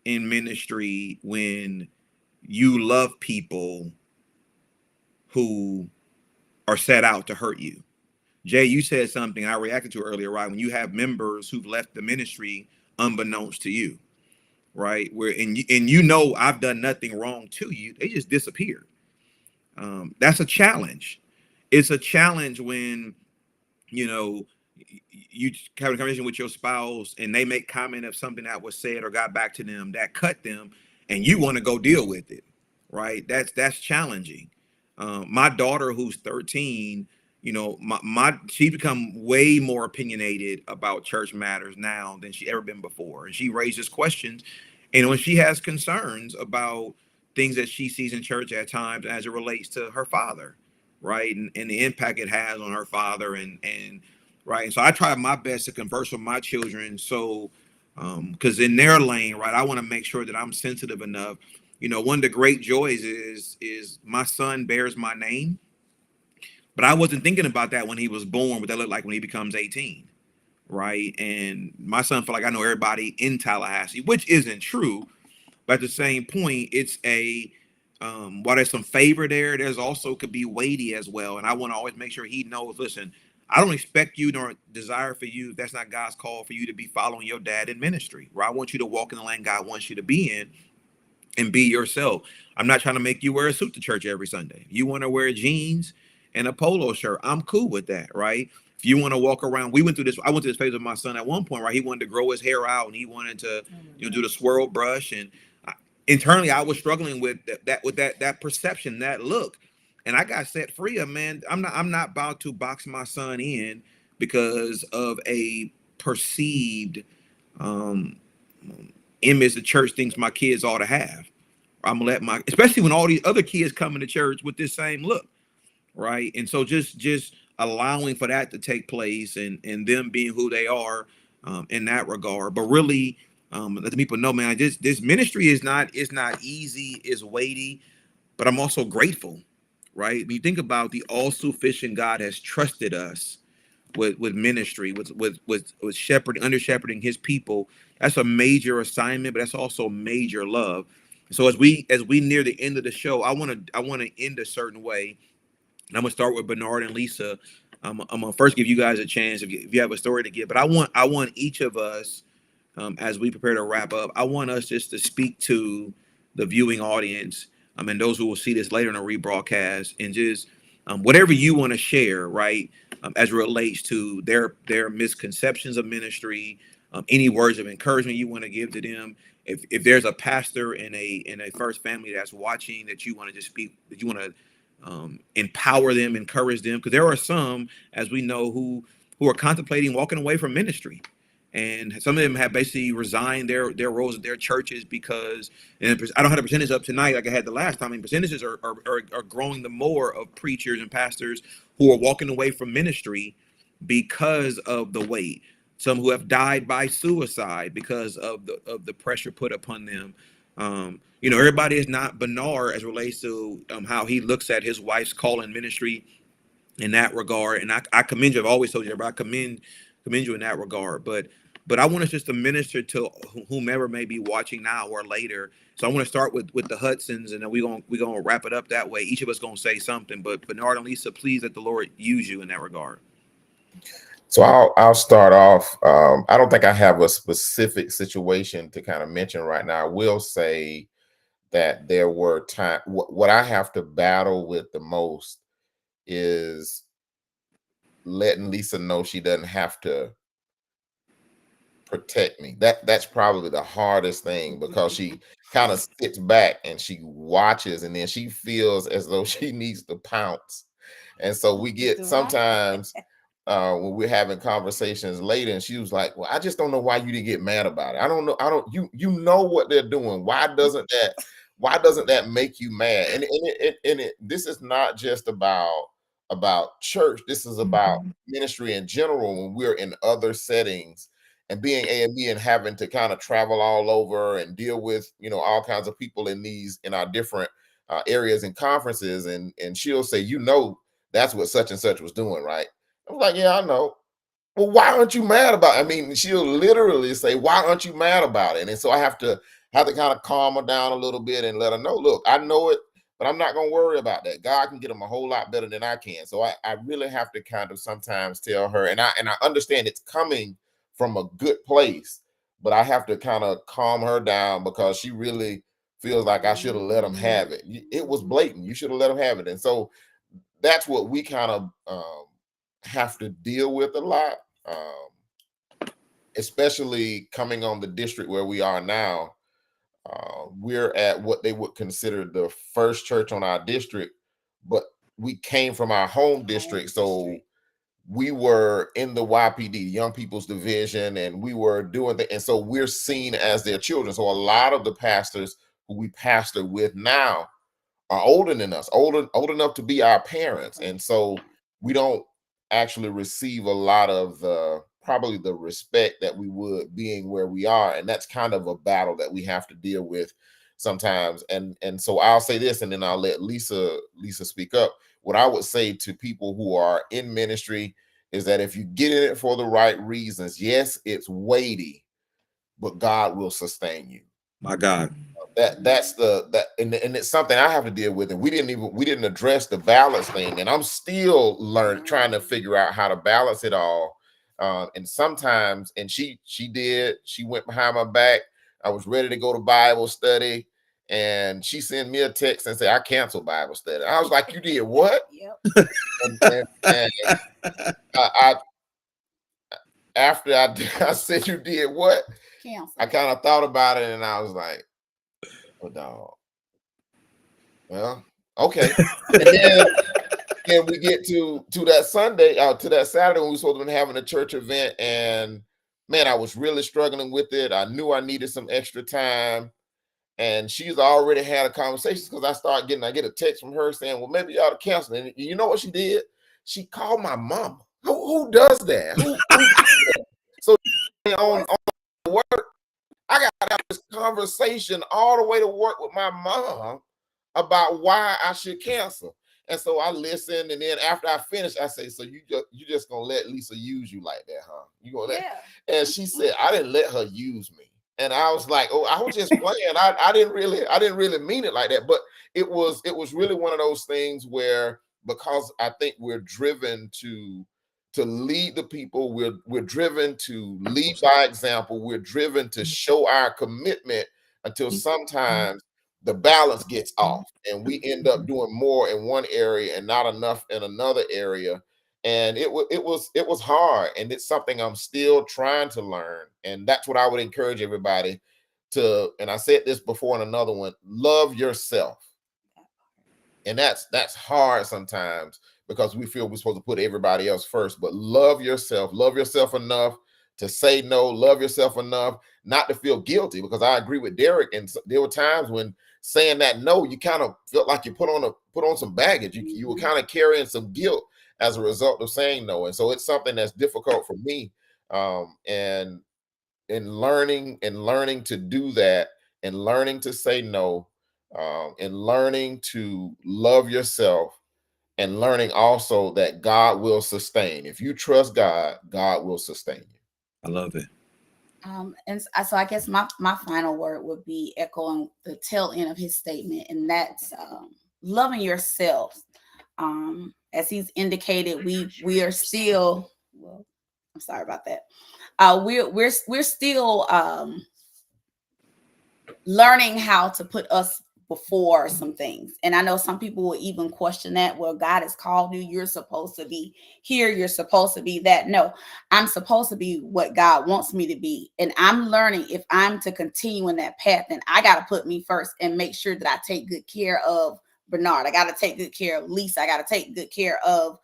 in ministry when you love people who are set out to hurt you. Jay, you said something I reacted to earlier, right? When you have members who've left the ministry unbeknownst to you, right? And I've done nothing wrong to you, they just disappeared. That's a challenge. It's a challenge when you have a conversation with your spouse and they make comment of something that was said or got back to them that cut them, and you want to go deal with it, right? That's challenging. My daughter, who's 13, she's become way more opinionated about church matters now than she ever been before, and she raises questions, and when she has concerns about things that she sees in church at times as it relates to her father, right, and the impact it has on her father, and right, and so I try my best to converse with my children, so because in their lane, right, I want to make sure that I'm sensitive enough. One of the great joys is my son bears my name, but I wasn't thinking about that when he was born, what that looked like when he becomes 18, right? And my son felt like I know everybody in Tallahassee, which isn't true. But at the same point, it's while there's some favor there, there's also could be weighty as well. And I want to always make sure he knows, listen, I don't expect you nor desire for you, if that's not God's call, for you to be following your dad in ministry, right? I want you to walk in the lane God wants you to be in and be yourself. I'm not trying to make you wear a suit to church every Sunday. You want to wear jeans and a polo shirt, I'm cool with that, right? If you want to walk around, I went through this phase with my son at one point, right? He wanted to grow his hair out and he wanted to, do the swirl brush, and internally I was struggling with that perception, that look, and I got set free of, man, I'm not about to box my son in because of a perceived image the church thinks my kids ought to have. I'm gonna let especially when all these other kids come into church with this same look, right? And so just allowing for that to take place and them being who they are in that regard, but really let the people know, man, this ministry is not easy, it's weighty, but I'm also grateful, right? When you think about the all-sufficient God has trusted us with ministry, with shepherding, under shepherding his people, that's a major assignment, but that's also major love. So as we near the end of the show, I want to end a certain way. And I'm gonna start with Bernard and Lisa. I'm gonna first give you guys a chance if you have a story to give, but I want each of us as we prepare to wrap up, I want us just to speak to the viewing audience, and those who will see this later in a rebroadcast, and just whatever you want to share, right, as it relates to their misconceptions of ministry, any words of encouragement you want to give to them. If there's a pastor in a First Family that's watching, that you want to just speak, that you want to empower them, encourage them, because there are some, as we know, who are contemplating walking away from ministry. And some of them have basically resigned their roles at their churches because, and I don't have the percentage up tonight like I had the last time. And percentages are growing the more of preachers and pastors who are walking away from ministry because of the weight. Some who have died by suicide because of the pressure put upon them. Everybody is not Bernard as it relates to how he looks at his wife's call in ministry in that regard. And I commend you. I've always told you that, but I commend you in that regard. But I want us just to minister to whomever may be watching now or later. So I want to start with the Hudsons, and then we're gonna wrap it up that way. Each of us gonna say something. But Bernard and Lisa, please let the Lord use you in that regard. So I'll start off. I don't think I have a specific situation to kind of mention right now. I will say that there were times. What I have to battle with the most is letting Lisa know she doesn't have to protect me. That's probably the hardest thing, because she kind of sits back and she watches, and then she feels as though she needs to pounce. And so we get sometimes when we're having conversations later, and she was like, well, I just don't know why you didn't get mad about it. You know what they're doing. Why doesn't that make you mad? And this is not just about church. This is about ministry in general. When we're in other settings and being AME and having to kind of travel all over and deal with, all kinds of people in our different areas and conferences. And she'll say, that's what such and such was doing, right? I'm like, yeah, I know. Well, why aren't you mad about it? I mean, she'll literally say, why aren't you mad about it? And so I have to kind of calm her down a little bit and let her know, look, I know it, but I'm not going to worry about that. God can get them a whole lot better than I can. So I really have to kind of sometimes tell her, and I understand it's coming from a good place, but I have to kind of calm her down, because she really feels like I should have let them have it. It was blatant. You should have let them have it. And so that's what we kind of have to deal with a lot, especially coming on the district where we are now. We're at what they would consider the first church on our district, but we came from our home district. So we were in the YPD, Young People's Division, and we were doing that. And so we're seen as their children. So a lot of the pastors who we pastor with now are older than us, old enough to be our parents. And so we don't actually receive a lot of probably the respect that we would being where we are. And that's kind of a battle that we have to deal with sometimes. And so I'll say this, and then I'll let Lisa speak up. What I would say to people who are in ministry is that if you get in it for the right reasons, yes, it's weighty, but God will sustain you. My God. And it's something I have to deal with. And we didn't address the balance thing. And I'm still trying to figure out how to balance it all. And sometimes, and she went behind my back. I was ready to go to Bible study, and she sent me a text and said, I canceled Bible study. I was like, you did what? Yep. and after I said, you did what? Cancel. I kind of thought about it, and I was like, oh, dog. Well, okay. And then we get to that Sunday, to that Saturday when we were supposed to be having a church event, and man, I was really struggling with it. I knew I needed some extra time, and she's already had a conversation, because I get a text from her saying, well, maybe you ought to cancel. And you know what she did? She called my mama. Who does that? Who does that? So on work, I got to have this conversation all the way to work with my mom about why I should cancel. And so I listened, and then after I finished, I say, so you just gonna let Lisa use you like that, huh? You gonna let? Yeah. And she said, I didn't let her use me. And I was like, oh, I was just playing. I didn't really mean it like that. But it was really one of those things where, because I think we're driven to to lead the people. We're driven to lead by example. We're driven to show our commitment until sometimes the balance gets off and we end up doing more in one area and not enough in another area. And it was hard, and it's something I'm still trying to learn. And that's what I would encourage everybody to, and I said this before in another one, love yourself. And that's hard sometimes because we feel we're supposed to put everybody else first, but love yourself enough to say no, love yourself enough not to feel guilty, because I agree with Derek. And there were times when saying that no, you kind of felt like you put on some baggage. You were kind of carrying some guilt as a result of saying no. And so it's something that's difficult for me. And in learning to do that, and learning to say no, and learning to love yourself, and learning also that God will sustain. If you trust God, God will sustain you. I love it. And so I guess my final word would be echoing the tail end of his statement, and that's loving yourself. As he's indicated, we are still, well, I'm sorry about that. We're still learning how to put us before some things. And I know some people will even question that. Well, God has called you. You're supposed to be here. You're supposed to be that. No, I'm supposed to be what God wants me to be. And I'm learning, if I'm to continue in that path, then I got to put me first and make sure that I take good care of Bernard. I got to take good care of Lisa. I got to take good care of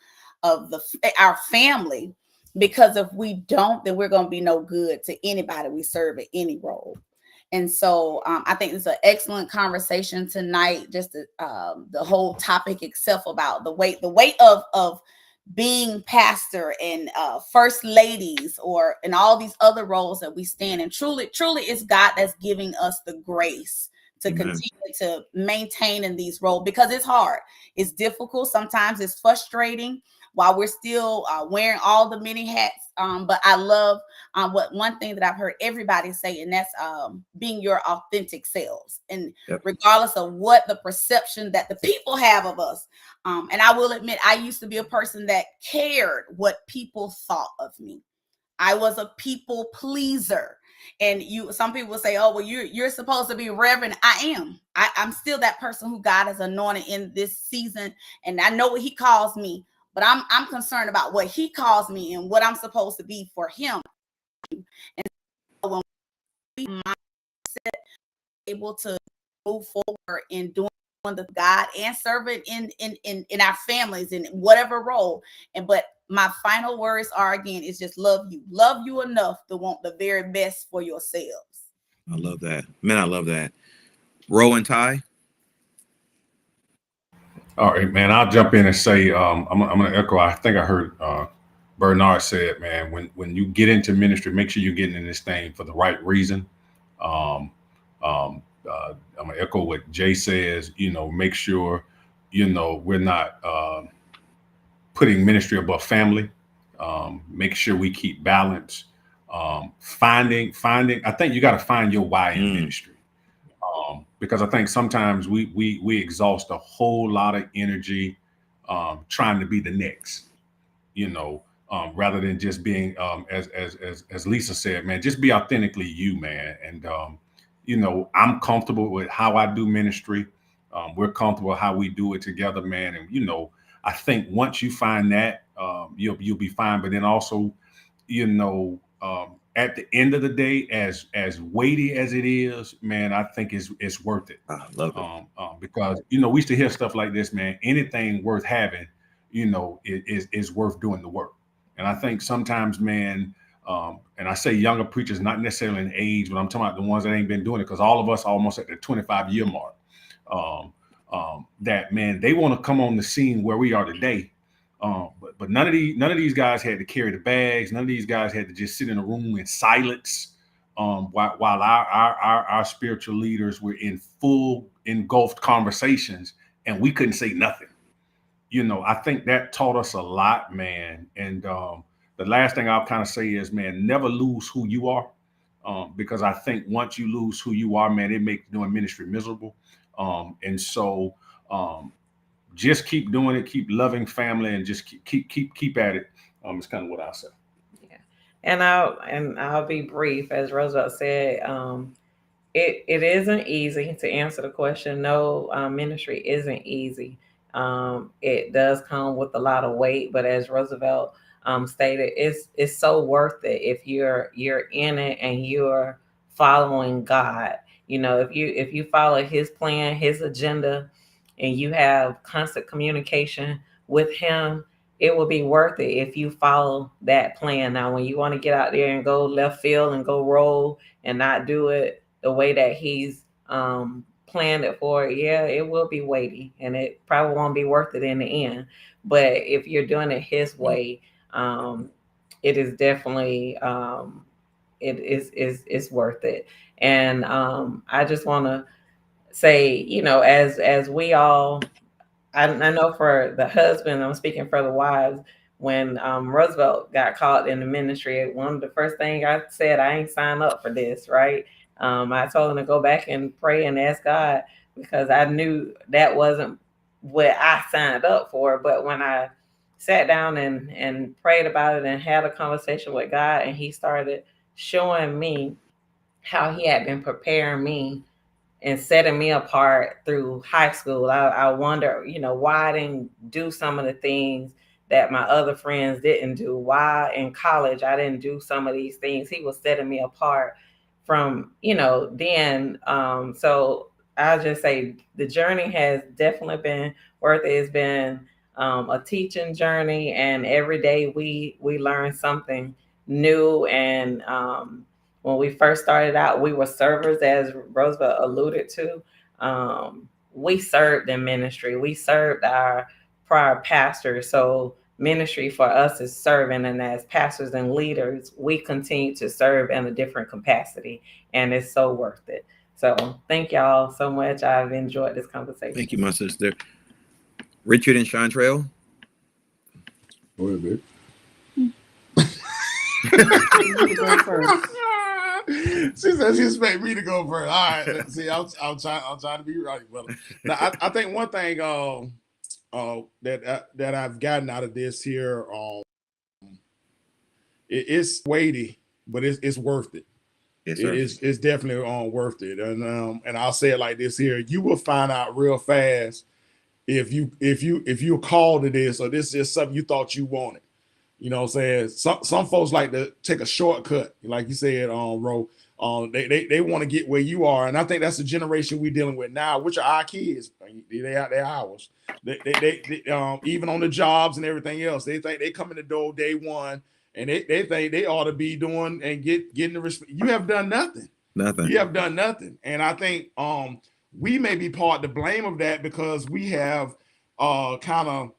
our family, because if we don't, then we're going to be no good to anybody we serve at any role. And so I think it's an excellent conversation tonight. Just the whole topic itself about the weight of being pastor and first ladies, and all these other roles that we stand in. Truly, it's God that's giving us the grace to continue to maintain in these roles, because it's hard. It's difficult. Sometimes it's frustrating while we're still wearing all the many hats. But I love one thing that I've heard everybody say, and that's being your authentic selves. And regardless of what the perception that the people have of us. And I will admit, I used to be a person that cared what people thought of me. I was a people pleaser. And some people will say, oh, well, you're supposed to be reverend. I am. I'm still that person who God has anointed in this season. And I know what he calls me, but I'm concerned about what he calls me and what I'm supposed to be for him. And so when we mindset, able to move forward in doing the God and serving in our families in whatever role. But my final words are, again, is just love you enough to want the very best for yourselves. I love that, man. I love that. Ro and Ty. All right, man. I'll jump in and say I'm going to echo. I think I heard Bernard said, man, when you get into ministry, make sure you're getting in this thing for the right reason. I'm going to echo what Jay says. Make sure we're not putting ministry above family. Make sure we keep balance. Finding. I think you got to find your why in ministry. Because I think sometimes we exhaust a whole lot of energy trying to be the next, rather than just being, as Lisa said, man, just be authentically you, man. And, I'm comfortable with how I do ministry. We're comfortable with how we do it together, man. And, I think once you find that, you'll be fine. But then also, at the end of the day, as weighty as it is, man, I think it's worth it. I love it. Because we used to hear stuff like this, man. Anything worth having, is worth doing the work. And I think sometimes, man, and I say younger preachers, not necessarily in age, but I'm talking about the ones that ain't been doing it, because all of us are almost at the 25-year mark. That, man, they want to come on the scene where we are today. But none of these guys had to carry the bags. None of these guys had to just sit in a room in silence while our spiritual leaders were in full engulfed conversations, and we couldn't say nothing. I think that taught us a lot, man. And the last thing I'll kind of say is, man, never lose who you are, because I think once you lose who you are, man, it makes doing ministry miserable. And so just keep doing it, keep loving family, and just keep at it. It's kind of what I say. Yeah, and I'll be brief. As Roosevelt said, it isn't easy to answer the question. No, ministry isn't easy. It does come with a lot of weight, but as Roosevelt stated, it's so worth it if you're in it and you're following God. You know, if you follow His plan, His agenda, and you have constant communication with Him, it will be worth it if you follow that plan. Now, when you want to get out there and go left field and go roll and not do it the way that He's planned it for, yeah, it will be weighty and it probably won't be worth it in the end. But if you're doing it His way, it is definitely it's worth it. And I just want to say, you know, as we all, I know for the husband, I'm speaking for the wives, when Roosevelt got called in the ministry, one of the first things I said, I ain't signed up for this, right? I told him to go back and pray and ask God, because I knew that wasn't what I signed up for. But when I sat down and prayed about it and had a conversation with God, and He started showing me how He had been preparing me and setting me apart through high school, I wonder, you know, why I didn't do some of the things that my other friends didn't do. Why in college I didn't do some of these things. He was setting me apart from, you know, then. So I'll just say the journey has definitely been worth it. It's been a teaching journey, and every day we learn something new. And when we first started out, we were servers, as Roosevelt alluded to. We served in ministry. We served our prior pastors. So ministry for us is serving, and as pastors and leaders, we continue to serve in a different capacity, and it's so worth it. So thank y'all so much. I've enjoyed this conversation. Thank you, my sister. Richard and Chantrell. Go ahead, babe. You go first. She said she expect me to go first. All right, let's see. I'm trying to be right, brother. Now, I think one thing that I've gotten out of this here, it's weighty, but it's worth it. Yes, It's definitely worth it. And I'll say it like this here: you will find out real fast if you're called to this, or this is something you thought you wanted. You know what I'm saying? Some folks like to take a shortcut, like you said, Ro. They want to get where you are, and I think that's the generation we're dealing with now, which are our kids. They're ours. They even on the jobs and everything else, they think they come in the door day one, and they think they ought to be doing and getting the respect. You have done nothing. Nothing. You have done nothing, and I think we may be part to blame of that, because we have kind of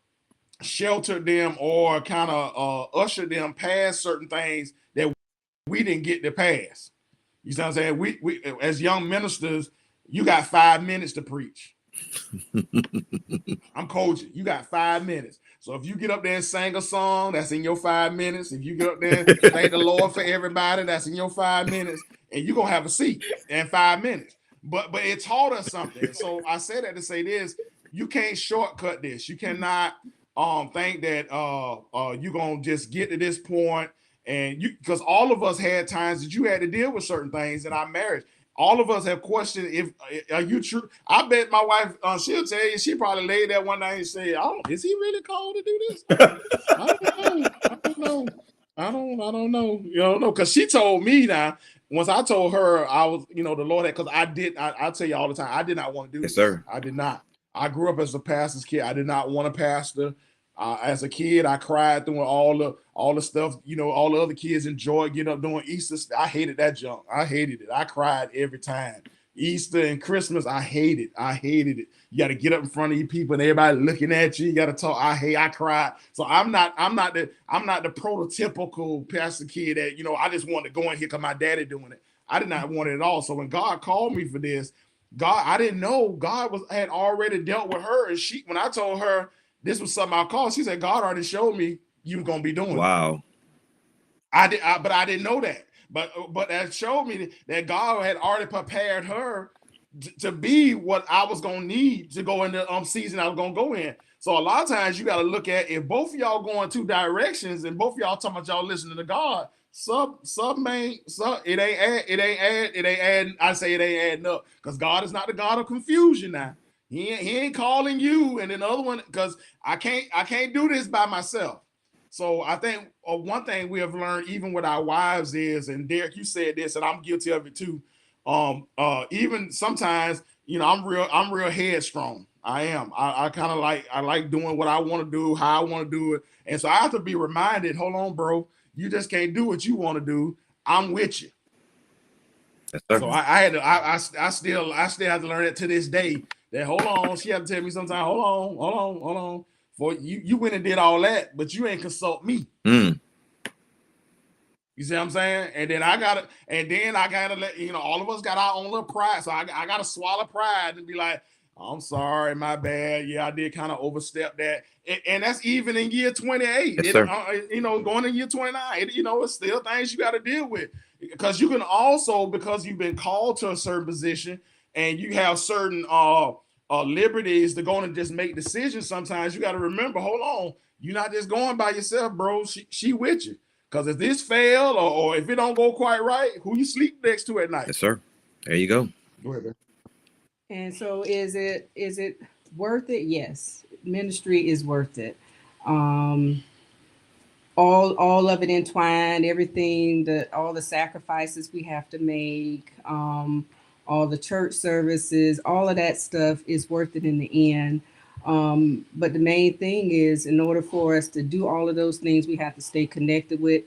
sheltered them or kind of ushered them past certain things that we didn't get to pass. You see what I'm saying? We as young ministers, you got 5 minutes to preach. I'm coaching. You got 5 minutes. So if you get up there and sing a song, that's in your 5 minutes. If you get up there and thank the Lord for everybody, that's in your 5 minutes. And you're gonna have a seat in 5 minutes. But it taught us something. So I say that to say this: you can't shortcut this. You cannot think that you're gonna just get to this point, and because all of us had times that you had to deal with certain things in our marriage. All of us have questioned if are you true. I bet my wife, she'll tell you, she probably laid there one night and said, is he really called to do this? I don't know. You don't know, because she told me now. Once I told her, I was, the Lord had, because I'll tell you all the time, I did not want to do this. Sir. I did not. I grew up as a pastor's kid. I did not want to pastor. As a kid, I cried through all the stuff, all the other kids enjoyed getting up doing Easter. I hated that junk. I hated it. I cried every time. Easter and Christmas, I hated it. You got to get up in front of you people and everybody looking at you. You got to talk. I cried. So I'm not the prototypical pastor kid that, I just wanted to go in here because my daddy doing it. I did not want it at all. So when God called me for this, I didn't know God had already dealt with her. And when I told her this was something I called, she said, God already showed me you were going to be doing it. Wow. But I didn't know that. But that showed me that God had already prepared her to be what I was going to need to go in the season I was going to go in. So a lot of times you got to look at if both of y'all going two directions and both of y'all talking about y'all listening to God, it ain't adding. I say it ain't adding up because God is not the God of confusion now. He ain't calling you and then the other one because I can't do this by myself. So I think one thing we have learned even with our wives is, and Derek, you said this, and I'm guilty of it too. Even sometimes, I'm real headstrong. I am. I kind of like doing what I want to do, how I want to do it, and so I have to be reminded. Hold on, bro. You just can't do what you want to do. I'm with you. So I still have to learn it to this day. That hold on, she had to tell me sometimes. Hold on. For you went and did all that, but you ain't consult me. You see what I'm saying? And then I gotta let all of us got our own little pride. So I gotta swallow pride and be like, I'm sorry, my bad. Yeah, I did kind of overstep that. And that's even in year 28. Yes, Going in year 29, it's still things you got to deal with. Because you can also, because you've been called to a certain position and you have certain liberties to go and just make decisions. Sometimes you got to remember, hold on, you're not just going by yourself, bro. She with you. Because if this fail or if it don't go quite right, who you sleep next to at night? Yes, sir. There you go. Go ahead, man. And so is it worth it? Yes. Ministry is worth it. All of it entwined, everything, all the sacrifices we have to make, all the church services, all of that stuff is worth it in the end. But the main thing is, in order for us to do all of those things, we have to stay connected with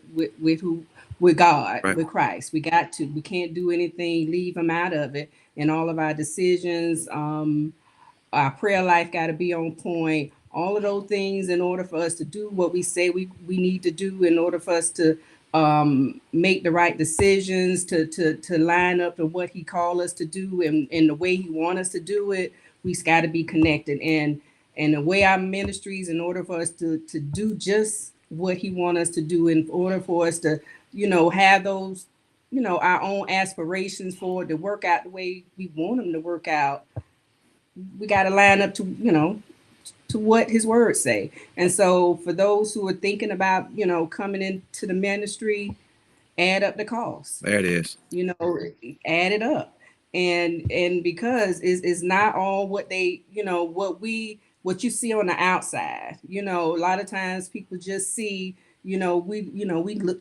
God, right, with Christ. We can't do anything, leave him out of it. And all of our decisions, our prayer life got to be on point. All of those things in order for us to do what we say we need to do, in order for us to make the right decisions, to line up to what he called us to do and the way he wants us to do it, we got to be connected. And the way our ministries, in order for us to do just what he wants us to do, in order for us to, have those, our own aspirations for it to work out the way we want them to work out, we got to line up to, to what his words say. And so for those who are thinking about, coming into the ministry, add up the cost. There it is. Add it up. And because it's not all what they, what you see on the outside. A lot of times people just see, we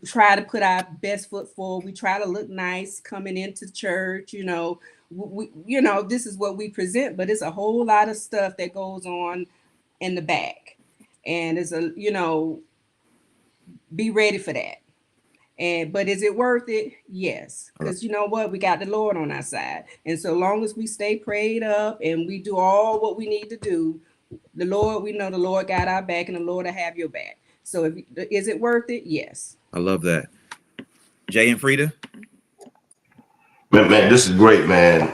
try to put our best foot forward. We try to look nice coming into church, this is what we present, but it's a whole lot of stuff that goes on in the back. And it's be ready for that. But is it worth it? Yes. Because you know what? We got the Lord on our side. And so long as we stay prayed up and we do all what we need to do, we know the Lord got our back and the Lord will have your back. So is it worth it? Yes. I love that. Jay and Frida? Man, this is great, man.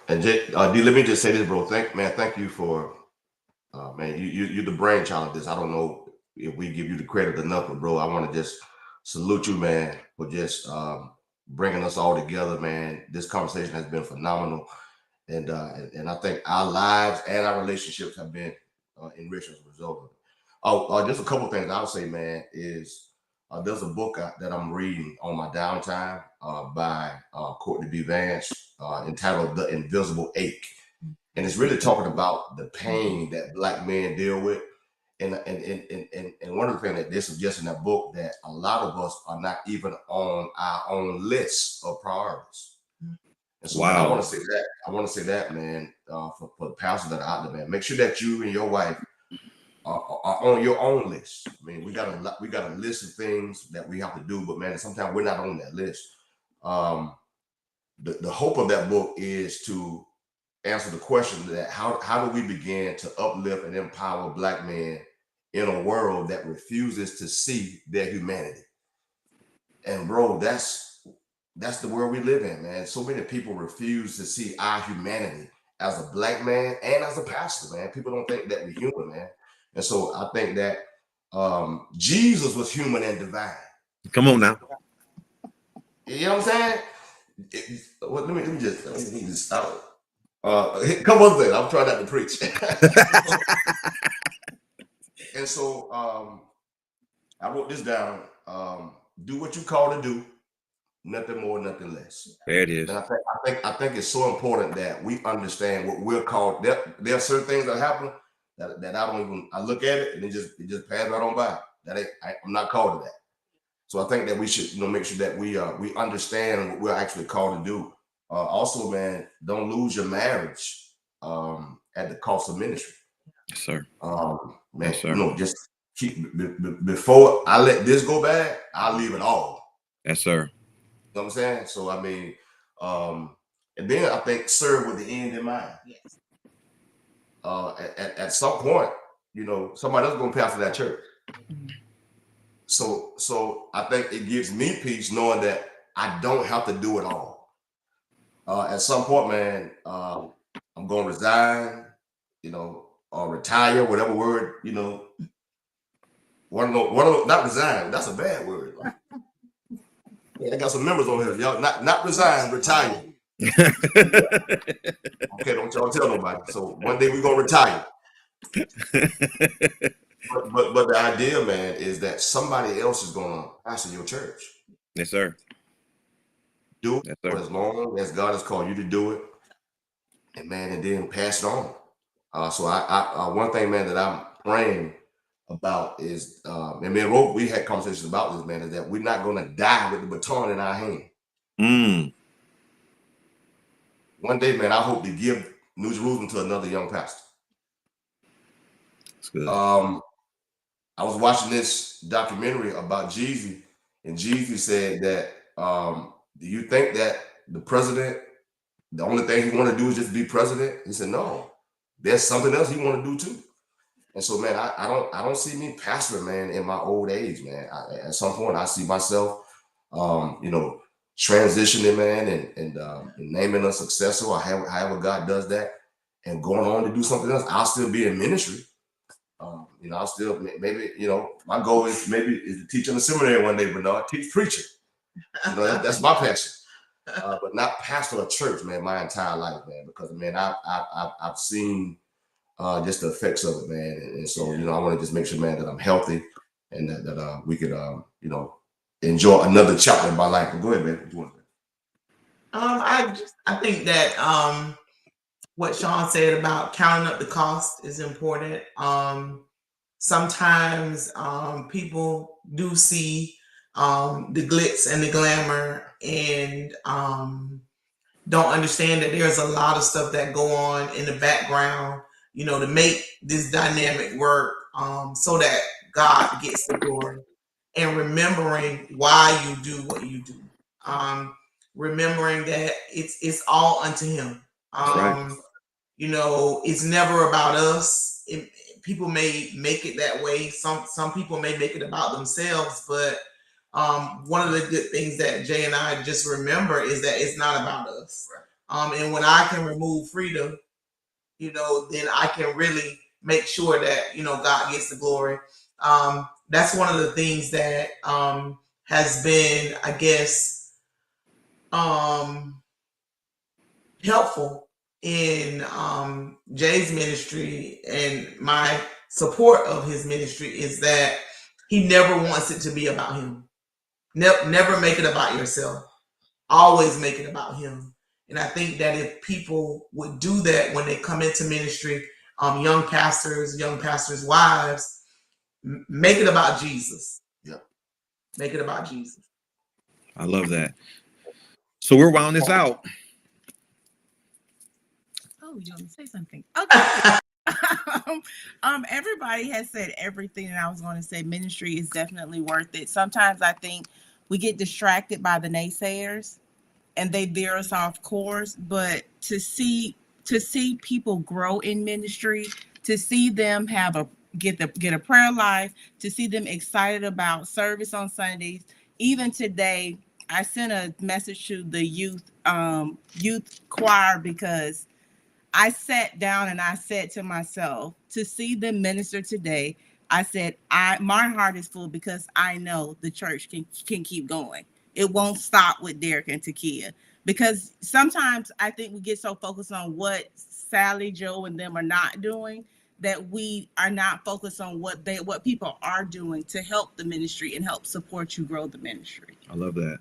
And Jay, D, let me just say this, bro. Thank you for, man, you're the brainchild of this. I don't know if we give you the credit enough, but bro, I want to just salute you, man, for just bringing us all together, man. This conversation has been phenomenal. And I think our lives and our relationships have been enriched as a result of it. Just a couple of things I'll say, man, is there's a book that I'm reading on my downtime by Courtney B. Vance entitled The Invisible Ache. And it's really talking about the pain that Black men deal with. And one of the things that they suggest in that book, that a lot of us are not even on our own list of priorities. And so I want to say that, man, for the pastors that are out there, man, make sure that you and your wife are on your own list. I mean, we got a list of things that we have to do, but man, sometimes we're not on that list. The hope of that book is to answer the question that how do we begin to uplift and empower Black men in a world that refuses to see their humanity. And bro, that's the world we live in, man. So many people refuse to see our humanity as a Black man and as a pastor, man. People don't think that we're human, man. And so I think that Jesus was human and divine. Come on now. You know what I'm saying? Let me just stop. Come on, thing. I'm trying not to preach. And so I wrote this down. Do what you call to do, nothing more, nothing less. There it is. And I think it's so important that we understand what we're called. There are certain things that happen that I don't even. I look at it and it just pass right on by. I'm not called to that. So I think that we should, make sure that we understand what we're actually called to do. Also, man, don't lose your marriage at the cost of ministry. Yes, sir. Man, Yes, sir. just keep before I let this go bad, I'll leave it all. Yes, sir. You know what I'm saying? So I mean, and then I think serve with the end in mind. Yes. At some point, somebody else gonna pastor that church. Mm-hmm. So I think it gives me peace knowing that I don't have to do it all. At some point, man, I'm gonna resign, or retire, whatever word, one of those, not resign. That's a bad word. I got some members on here. Y'all not resign, retire. Okay, don't y'all tell nobody. So one day we're gonna retire. But the idea, man, is that somebody else is gonna pastor your church. Yes, sir. Do it Yes, for sir. as long as God has called you to do it, and then pass it on. So I one thing, man, that I'm praying about is, and me and Rope, we had conversations about this, man, is that we're not gonna die with the baton in our hand. One day, man, I hope to give New Jerusalem to another young pastor. That's good. I was watching this documentary about Jeezy, and Jeezy said that, do you think that the president, the only thing he want to do is just be president? He said, no, there's something else he want to do too. And so, man, I don't see me pastoring, man, in my old age, man. At some point, I see myself, transitioning, man, and naming a successor, or however God does that, and going on to do something else. I'll still be in ministry. I'll still maybe, my goal is to teach in the seminary one day, but no, I teach preaching. That's my passion. But not pastor a church, man, my entire life, man, because, man, I've seen just the effects of it, man. And so, I want to just make sure, man, that I'm healthy and that we could, enjoy another chapter in my life. But go ahead, man. What you want to say? I think that what Sean said about counting up the cost is important. Sometimes people do see the glitz and the glamour and don't understand that there's a lot of stuff that go on in the background, to make this dynamic work, so that God gets the glory. And remembering why you do what you do. Remembering that it's all unto him. Right. It's never about us. People may make it that way. Some people may make it about themselves, but one of the good things that Jay and I just remember is that it's not about us. And when I can remove freedom, then I can really make sure that, God gets the glory. That's one of the things that has been, I guess, helpful in Jay's ministry and my support of his ministry is that he never wants it to be about him. Never make it about yourself. Always make it about him. And I think that if people would do that when they come into ministry, young pastors' wives, make it about Jesus. Yeah. Make it about Jesus. I love that. So we're rounding this out. Oh, you want me to say something? Okay. Everybody has said everything that I was going to say. Ministry is definitely worth it. Sometimes I think we get distracted by the naysayers and they veer us off course, but to see people grow in ministry, to see them get a prayer life, to see them excited about service on Sundays. Even today, I sent a message to the youth choir because I sat down and I said to myself, to see them minister today, I said, my heart is full because I know the church can keep going. It won't stop with Derek and Takia, because sometimes I think we get so focused on what Sally, Joe, and them are not doing that we are not focused on what people are doing to help the ministry and help support you grow the ministry. I love that.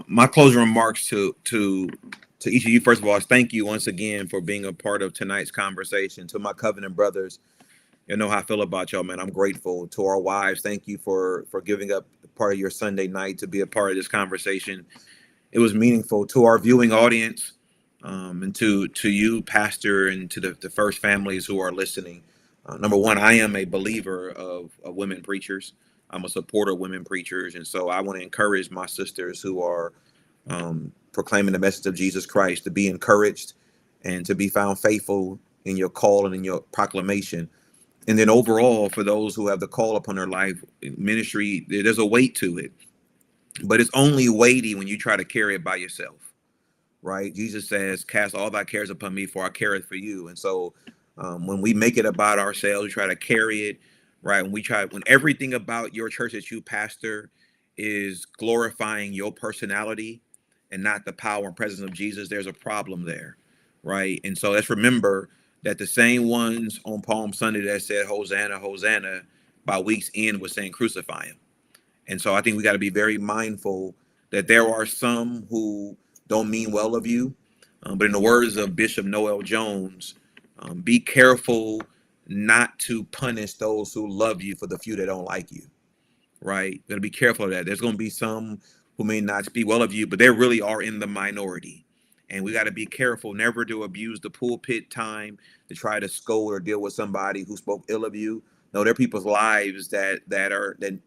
My closing remarks to each of you, first of all, is thank you once again for being a part of tonight's conversation. To my covenant brothers, you know how I feel about y'all, man. I'm grateful. To our wives, thank you for giving up part of your Sunday night to be a part of this conversation. It was meaningful. To our viewing audience, and to you, Pastor, and to the first families who are listening. Number one, I am a believer of women preachers. I'm a supporter of women preachers. And so I want to encourage my sisters who are proclaiming the message of Jesus Christ to be encouraged and to be found faithful in your call and in your proclamation. And then overall, for those who have the call upon their life ministry, there's a weight to it. But it's only weighty when you try to carry it by yourself, right? Jesus says, cast all thy cares upon me, for I care it for you. And so when we make it about ourselves, we try to carry it, right? When everything about your church that you pastor is glorifying your personality and not the power and presence of Jesus, there's a problem there, right? And so let's remember that the same ones on Palm Sunday that said, Hosanna, Hosanna, by week's end was saying, crucify him. And so I think we got to be very mindful that there are some who don't mean well of you. But in the words of Bishop Noel Jones, be careful not to punish those who love you for the few that don't like you, right? You got to be careful of that. There's going to be some who may not speak well of you, but they really are in the minority. And we got to be careful never to abuse the pulpit time to try to scold or deal with somebody who spoke ill of you. No, they're people's lives that are in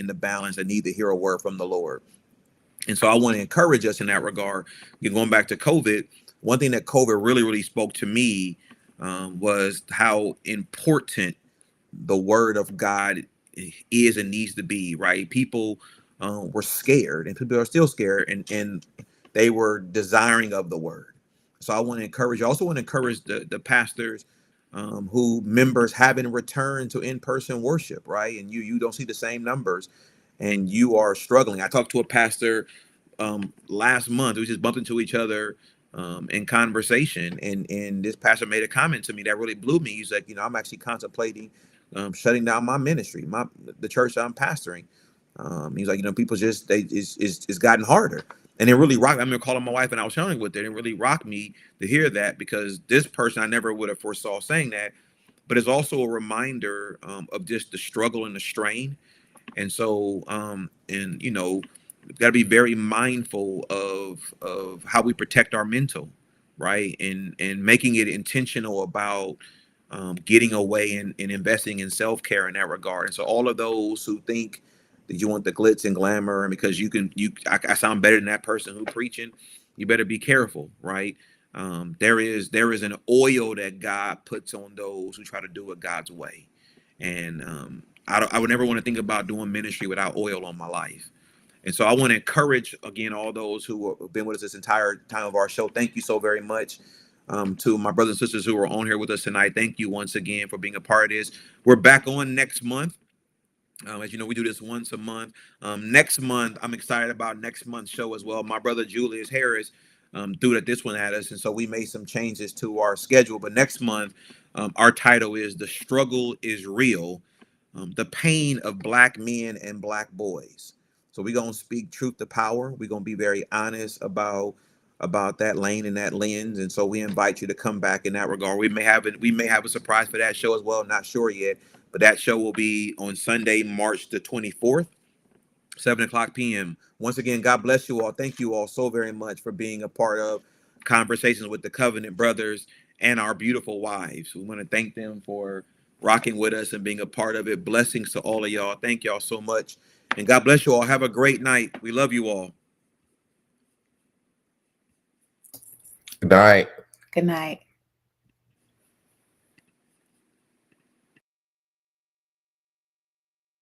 the balance that need to hear a word from the Lord. And so I want to encourage us in that regard. Going back to COVID, one thing that COVID really, really spoke to me was how important the word of God is and needs to be, right? People were scared, and people are still scared, and they were desiring of the word. So I want to encourage you. I also want to encourage the pastors who members haven't returned to in-person worship, right? And you don't see the same numbers and you are struggling. I talked to a pastor last month. We just bumped into each other in conversation, and this pastor made a comment to me that really blew me. He's like, I'm actually contemplating shutting down my ministry, the church I'm pastoring. He's like, people just it's gotten harder. And it really rocked. I remember calling my wife and I was sharing with her. And it really rocked me to hear that, because this person I never would have foresaw saying that. But it's also a reminder of just the struggle and the strain. And so, we've got to be very mindful of how we protect our mental, right? And making it intentional about getting away and investing in self-care in that regard. And so all of those who think that you want the glitz and glamour, and because I sound better than that person who preaching, you better be careful, right? There is an oil that God puts on those who try to do it God's way. And I would never want to think about doing ministry without oil on my life. And so I want to encourage, again, all those who have been with us this entire time of our show. Thank you so very much. To my brothers and sisters who are on here with us tonight, thank you once again for being a part of this. We're back on next month. As you know, we do this once a month. Next month, I'm excited about next month's show as well. My brother Julius Harris threw this one at us, and so we made some changes to our schedule. But next month, our title is "The Struggle is Real: The Pain of Black Men and Black Boys." So we're gonna speak truth to power. We're gonna be very honest about that lane and that lens. And so we invite you to come back in that regard. We may have a surprise for that show as well. Not sure yet. But that show will be on Sunday, March the 24th, 7:00 p.m. Once again, God bless you all. Thank you all so very much for being a part of Conversations with the Covenant Brothers and our beautiful wives. We want to thank them for rocking with us and being a part of it. Blessings to all of y'all. Thank y'all so much. And God bless you all. Have a great night. We love you all. Good night. Good night.